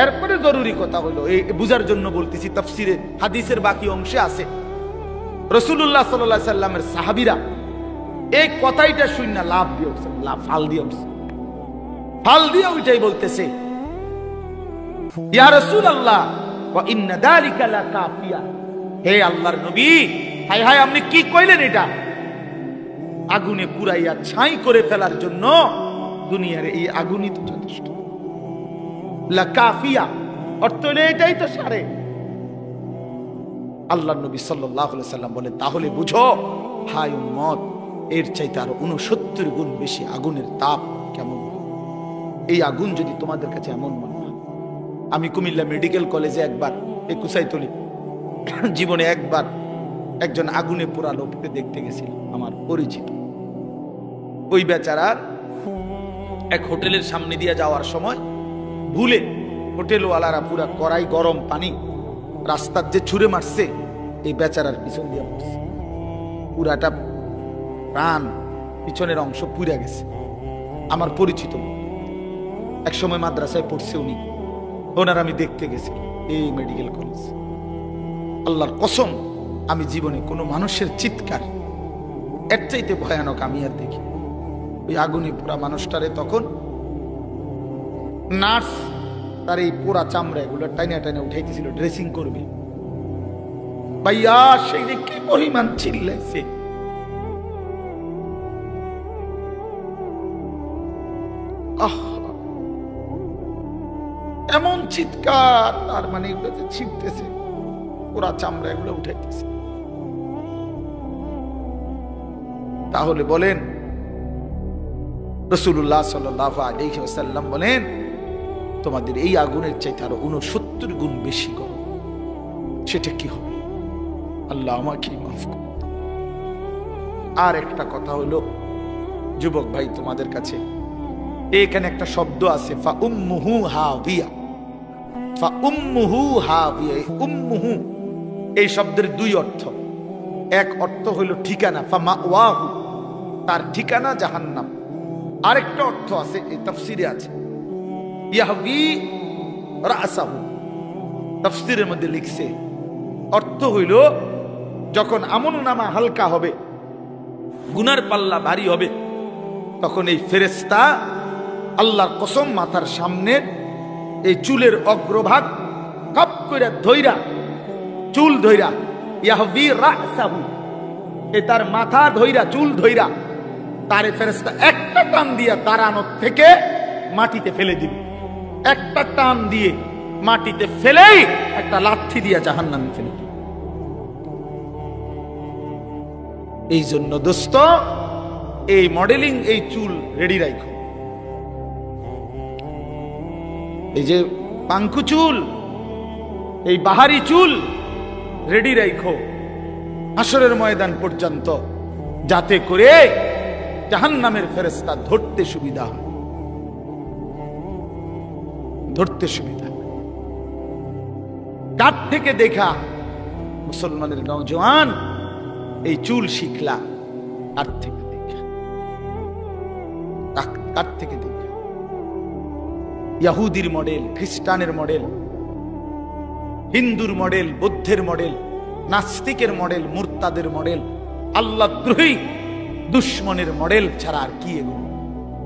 এরপরে জরুরি কথা হলো, এই বুঝার জন্য বলতেছি, তাফসিরে হাদিসের বাকি অংশে আছে, রাসূলুল্লাহ সাল্লাল্লাহু আলাইহি সাল্লামের সাহাবীরা এই কথাইটা শুনে লাভ দিয়ে উঠছে, ফাল দিয়ে উঠছে, ফাল দিয়ে ওইটাই বলতেছে, ইয়া রাসূলুল্লাহ ওয়া ইন্না যালিকা লাকাফিয়া, হে আল্লাহর নবী, হায় হায় আপনি কি কইলেন? এটা আগুনে পুরাইয়া ছাই করে ফেলার জন্য দুনিয়ার এই আগুনই তো যথেষ্ট। লাকাফিয়া অর্থ হলো এটাই তো সারে। আল্লাহর নবী সাল্লাল্লাহু আলাইহি সাল্লাম বলে, তাহলে বুঝো হায় উম্মত, এর চাইতে আরো 69 গুণ বেশি আগুনের তাপ কেমন। এই আগুন যদি তোমাদের কাছে এমন মনে হয়, আমি কুমিল্লা মেডিকেল কলেজে একবার, এই কুসাইতলি জীবনে একবার একজন আগুনে পোড়া লোককে দেখতে গেছিলাম, আমার পরিচিত। ওই বেচারার এক হোটেলের সামনে দিয়ে যাওয়ার সময় ভুলে হোটেলওয়ালারা পুরা কড়াই গরম পানি রাস্তার যে ছুঁড়ে মারছে, এই বেচারার পিছন দিয়ে পড়ছে, পুরাটা প্রাণ পিছনের অংশ পুড়ে গেছে। আমার পরিচিত, এক সময় মাদ্রাসায় পড়ছে উনি, ওনার আমি দেখতে গেছি এই মেডিকেল কলেজ। আল্লাহর কসম, আমি জীবনে কোনো মানুষের চিৎকার এর চাইতে ভয়ানক আমি আর দেখি। ওই আগুনে পোড়া মানুষটারে তখন নার্স তার এই পোড়া চামড়া এগুলো টাইনা টাইনা উঠাইতেছিল, ড্রেসিং করবে। ভাইয়া সেই যে কি পরিমাণ চিল্লাইছে, এমন চিৎকার, তার মানে এগুলো যে ছিটতেছে, পোড়া চামড়া এগুলো উঠাইতেছে। তাহলে বলেন, রাসূলুল্লাহ সাল্লাল্লাহু আলাইহি ওয়াসাল্লাম বলেন, তোমাদের এই আগুনের চাইতে আরো 69 গুণ বেশি গরম, সেটা কি হবে? আল্লাহ আমাকে মাফ করুন। আর একটা কথা হলো, যুবক ভাই, তোমাদের কাছে এখানে একটা শব্দ আছে, ফা উম্মুহু হাবিয়া, ফা উম্মুহু হাবিয়া। উম্মুহু এই শব্দের দুই অর্থ। এক অর্থ হইল ঠিকানা, ফা মাওয়াহু, তার ঠিকানা জাহান্নাম। আরেকটা অর্থ আছে, এই তাফসিরে আছে, ইয়াহবি রাসাহু। তাফসিরের মধ্যে লিখছে, অর্থ হইল যখন আমলনামা হালকা হবে, গুনার পাল্লা ভারী হবে, তখন এই ফেরেশতা আল্লাহর কসম মাথার সামনে এই চুলের অগ্রভাগ কাপ করে ধইরা, চুল ধইরা, ইয়াহবি রাসাহু, এই তার মাথা ধইরা, চুল ধইরা, তারে ফেরেশতা একটা টান দিয়া দাঁড়ানোর থেকে মাটিতে ফেলে দিবে। একটা টান দিয়ে মাটিতে ফেলেই একটা লাথি দিয়া জাহান্নামে ফেলে দিবে। এই জন্য দোস্ত, এই মডেলিং, এই চুল রেডি রাখো। এই যে পাঙ্কু চুল, এই বাহারি চুল রেডি রাখো হাসরের ময়দান পর্যন্ত, যাতে করে জাহান্নামের ফেরেশতা ধরতে সুবিধা হয়, ধরতে সুবিধা। কার থেকে দেখা মুসলমানের নওজোয়ান এই চুল শিখলা, কার থেকে দেখা, কার থেকে দেখা? ইহুদির মডেল, খ্রিস্টানের মডেল, হিন্দুর মডেল, বৌদ্ধের মডেল, নাস্তিকের মডেল, মুরতাদের মডেল, আল্লাহদ্রোহী দুশ্মনের মডেল ছাড়া আর কি এগুলো?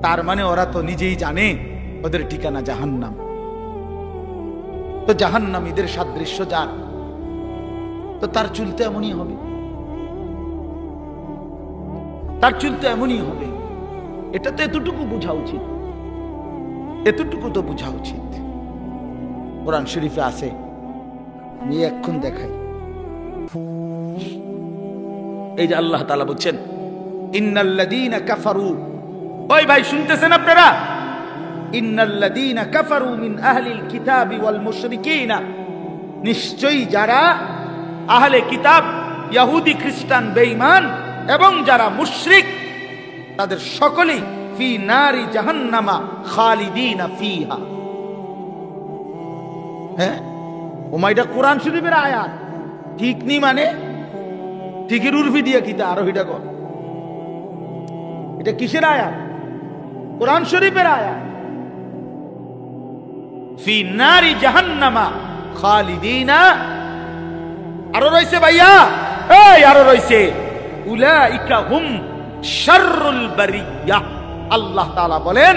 তার মানে ওরা তো নিজেই জানে ওদের ঠিকানা জাহান্নাম। তো জাহান্নামীদের সাদৃশ্য যার, তো তার চুলতে এমনই হবে, তার চুলতে এমনই হবে। এটা তো এতটুকু বোঝা উচিত, এতটুকু তো বোঝা উচিত। কোরআন শরীফে আছে, আমি এখন দেখাই। এই যে আল্লাহ তাআলা বলছেন ইন্নাল্লাযীনা কাফারু, ওই ভাই শুনতেছেন আপনারা? ইন্নাল্লাযীনা কাফারু মিন আহলিল কিতাবি ওয়াল মুশরিকিনা, নিশ্চয়ই যারা আহলে কিতাব, ইহুদি খ্রিস্টান বেঈমান এবং যারা মুশরিক, তাদের সকলেই ফি নারি জাহান্নামা খালিদিনা ফিহা। হ্যাঁ, ওমাইটা কোরআন শরীফের আয়াত, ঠিক নি মানে ঠিকের উর্ফি দিয়ে কিতা আরো এটা কর। এটা কিসের আয়াত? কোরআন শরীফের আয়াত। ফি নারি জাহান্নামা খালিদিনা, আরো রইছে ভাইয়া, এই আরো রইছে উলাইকা হুম শাররুল বারিয়া। আল্লাহ তাআলা বলেন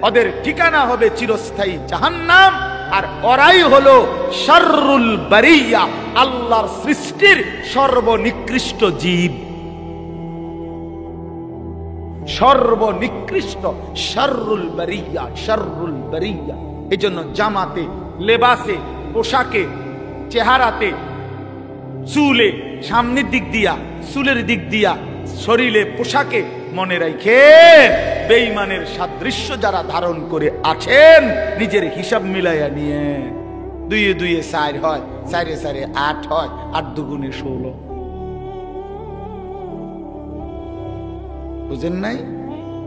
ওদের ঠিকানা হবে চিরস্থায়ী জাহান্নাম, আর ওরাই হলো শাররুল বারিয়া, আল্লাহর সৃষ্টির সর্বনিকৃষ্ট জীব, সর্বনিকৃষ্ট শাররুল বারিয়া, শাররুল বারিয়া। এজন্য জামাতে, লেবাসে, পোশাকে, চেহারাতে, চুলে, সামনের দিক দিয়া, চুলের দিক দিয়া, শরীরে, পোশাকে মনে রাখেন বেঈমানের সাদৃশ্য যারা ধারণ করে আছেন, নিজের হিসাব মিলাইয়া নিয়ে। দুইয়ে দুইয়ে 4 হয়, 4-এ 4-এ 8 হয়, 8 দুগুণে 16। বুঝেন নাই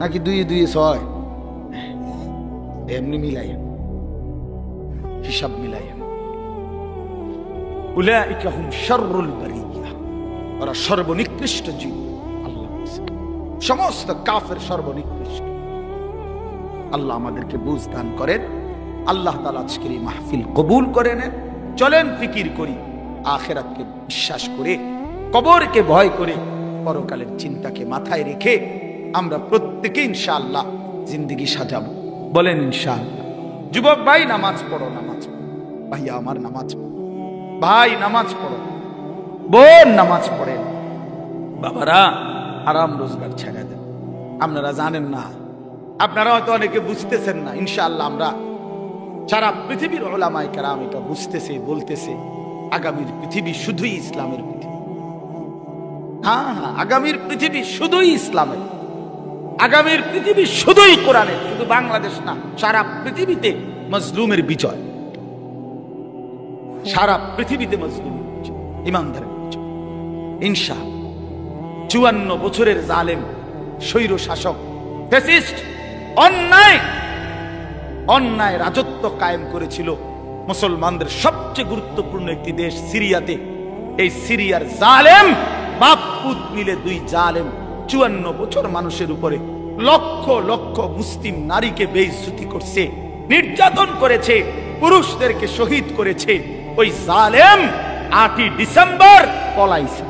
নাকি? 2-এ 2-এ 6, এমনি মিলাইয়া, হিসাব মিলাইয়া। উলাইকা হুম শাররুল বারিয়া, ওরা সর্বনিকৃষ্ট জীব। আল্লাহ সমস্ত কাফের সর্বনিকৃষ্ট। আল্লাহ আমাদেরকে বুঝ দান করেন। আল্লাহ তাআলা আজকের এই মাহফিল কবুল করে নেন। চলেন ফিকির করি, আখিরাতকে বিশ্বাস করে, কবরকে ভয় করে, পরকালের চিন্তাকে মাথায় রেখে আমরা প্রত্যেকে ইনশাআল্লাহ জিন্দেগি সাজাবো। বলেন ইনশাআল্লাহ। যুবক ভাই নামাজ পড়ো, নামাজ পড়ো। ভাইয়া আমার নামাজ পড়ো, ভাই নামাজ পড়ো, বোন নামাজ পড়েন। বাবারা আরাম রোজগার ছেড়ে দেন। আপনারা জানেন না, আপনারা হয়তো অনেকে বুঝতেছেন না। ইনশাআল্লাহ আমরা সারা পৃথিবীর উলামায়ে কেরাম এটা বুঝতেছে, বলতেছে আগামীর পৃথিবী শুধুই ইসলামের পৃথিবী। হ্যাঁ হ্যাঁ, আগামীর পৃথিবী শুধুই ইসলামের, আগামীর পৃথিবী শুধুই কোরআনের। শুধু বাংলাদেশ না, সারা পৃথিবীতে মজলুমের বিজয়, সারা পৃথিবীতে মজলুমের বিজয়, ইমানদারের বিজয় ইনশাআল্লাহ। 54 বছরের জালেম স্বৈর শাসক, ফ্যাসিস্ট, অন্যায় রাজত্ব কায়েম করেছিল মুসলমানদের সবচেয়ে গুরুত্বপূর্ণ একটি দেশ সিরিয়াতে। এই সিরিয়ার জালেম বাপ পুত মিলে, 2 জালেম 54 বছর মানুষের উপরে লক্ষ লক্ষ মুসলিম নারীকে বেইজ্জতি করছে, নির্যাতন করেছে, পুরুষদেরকে শহীদ করেছে। ওই জালেম 8ই ডিসেম্বর পলাইছে।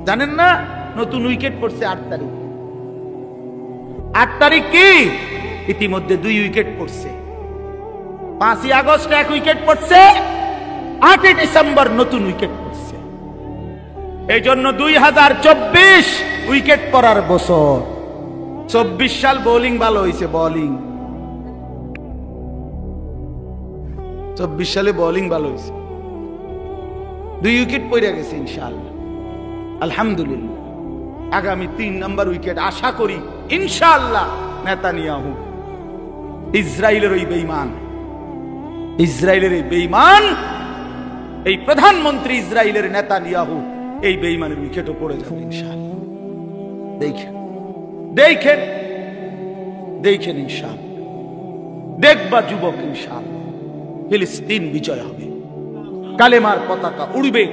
জানেন না? নতুন উইকেট পড়ছে 8 তারিখ। 8 তারিখ কি? ইতিমধ্যে 2 উইকেট পড়ছে। 5ই আগস্ট 1 উইকেট পড়ছে, 8ই ডিসেম্বর নতুন উইকেট পড়ছে। এই জন্য 2024 উইকেট পড়ার বছর। 24 সাল বোলিং ভালো হয়েছে, বোলিং 24 সালে বোলিং ভালো হয়েছে, 2 উইকেট পড়ে গেছে ইনশাআল্লাহ। আলহামদুলিল্লাহ। আগামী 3 নম্বর উইকেট আশা করি ইনশাআল্লাহ নেতানিয়াহু, ইসরায়েলের ওই বেঈমান, ইসরায়েলের এই বেঈমান, এই প্রধানমন্ত্রী ইসরায়েলের নেতানিয়াহু, এই বেঈমানের উইকেটও পড়ে যাবে ইনশাআল্লাহ। দেখেন দেখেন দেখেন ইনশাআল্লাহ। দেখবা যুবক, ইনশাআল্লাহ ফিলিস্তিন বিজয় হবে, কালেমার পতাকা উড়বে,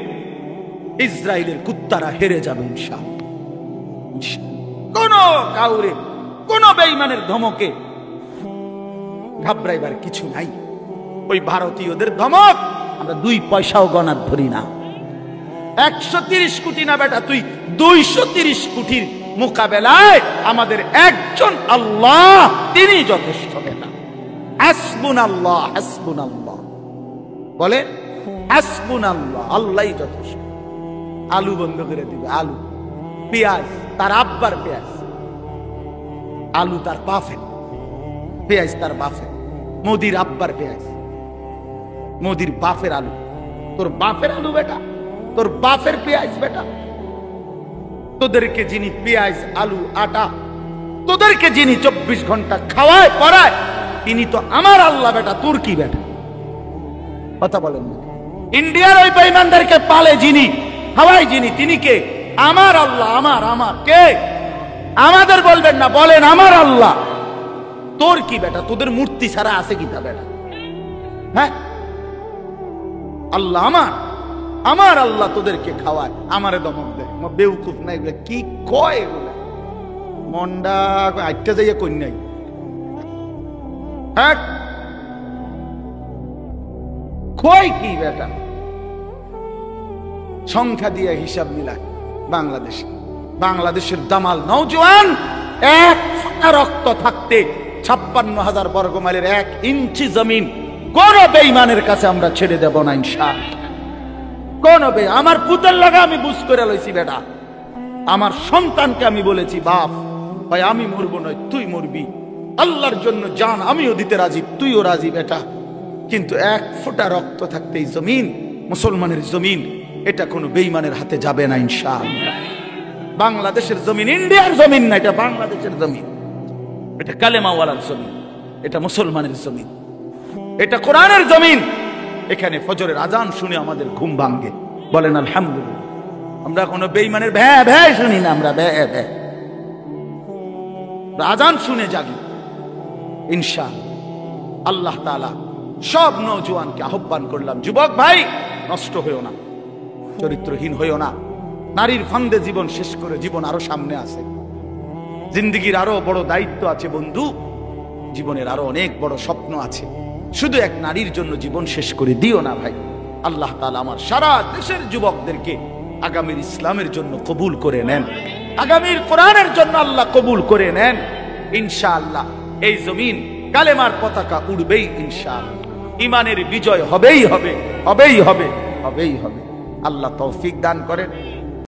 ইসরায়েলের কুত্তারা হেরে যাবে ইনশাআল্লাহ। কোন কাউরে কোন বেঈমানের ধমকে ঘাবড়াইবার কিছু নাই। ওই ভারতীয়দের ধমক আমরা 2 পয়সাও গণার ধরি না। 130 কোটি না বেটা, তুই 230 কোটির মোকাবেলায় আমাদের একজন আল্লাহ, তিনি যথেষ্ট বেটা। হাসবুনাল্লাহ হাসবুনাল্লাহ বলে, হাসবুনাল্লাহ, আল্লাহই যথেষ্ট। আলু বন্ধ করে দিবে, আলু পেঁয়াজ তার আব্বার পেঁয়াজ, আলু তার বাপের, পেঁয়াজ তার বাপের, মোদির আব্বার পেঁয়াজ, মোদির বাপের আলু। তোর বাপের আলু বেটা, তোর বাপের পেঁয়াজ বেটা। তোদেরকে যিনি পেঁয়াজ আলু আটা তোদেরকে যিনি 24 ঘন্টা খাওয়ায় পড়ায়, তিনি তো আমার আল্লাহ বেটা, তোর কি বেটা? কথা বলেন না। ইন্ডিয়ার ওই বেঈমানদেরকে পালে যিনি, খাওয়ায় যিনি, তিনি কে? আমার আল্লাহ। আমার কে? আমাদের বলবেন না, বলেন আমার আল্লাহ। তোর কি বেটা? তোদের মূর্তি ছাড়া আছে কি তা বেটা? হ্যাঁ, আল্লাহ আমার আল্লাহ তোদেরকে খাওয়ায়, আমারে দমক দেয়। বেউকুফ না এগুলা, কি কয় এগুলা? মন্ডা আটটা যাইয়া কই নাই। হ্যাঁ, কয় কি বেটা? সংখ্যা দিয়ে হিসাব মিলায় বাংলাদেশের দামাল নওজোয়ান 1 ফোঁটা রক্ত থাকতে 56,000 বর্গ মাইলের 1 ইঞ্চি জমিন কোন বেঈমানের কাছে আমরা ছেড়ে দেব না ইনশাআল্লাহ। কোন আমার পুতের লাগা আমি বুঝ করে লইছি বেটা। আমার সন্তানকে আমি বলেছি, বাপ ভাই আমি মরবো নয়, তুই মরবি, আল্লাহর জন্য জান আমিও দিতে রাজি, তুইও রাজি বেটা। কিন্তু 1 ফোঁটা রক্ত থাকতে এই জমিন, মুসলমানের জমিন, এটা কোনো বেঈমানের হাতে যাবে না ইনশাআল্লাহ। বাংলাদেশের জমিন ইন্ডিয়ার জমিন না, এটা বাংলাদেশের জমিন, এটা কালেমাওয়ালার জমিন, এটা মুসলমানের জমিন, এটা কোরআনের জমিন। এখানে ফজরের আজান শুনে আমাদের ঘুম ভাঙ্গে, বলেন আলহামদুলিল্লাহ। আমরা কোনো বেঈমানের ভ্যা ভ্যা শুনি না, আমরা ভ্যা ভ্যা, আজান শুনে জাগি ইনশাআল্লাহ। আল্লাহ তাআলা সব নওজোয়ানকে আহ্বান করলাম, যুবক ভাই নষ্ট হইও না, চরিত্রহীন হইও না। নারীর ফান্দে জীবন শেষ করে জীবন আরো সামনে আছে, জিন্দেগির আরো বড় দায়িত্ব আছে বন্ধু, জীবনের আরো অনেক বড় স্বপ্ন আছে। শুধু এক নারীর জন্য জীবন শেষ করে দিও না ভাই। আল্লাহ তাআলা আমার সারা দেশের যুবকদেরকে আগামীর ইসলামের জন্য কবুল করে নেন, আগামীর কোরআনের জন্য আল্লাহ কবুল করে নেন ইনশাআল্লাহ। এই জমিন কালেমার পতাকা উড়বেই ইনশাআল্লাহ, ঈমানের বিজয় হবেই হবে, হবেই হবে, হবেই হবে। আল্লাহ তৌফিক দান করেন।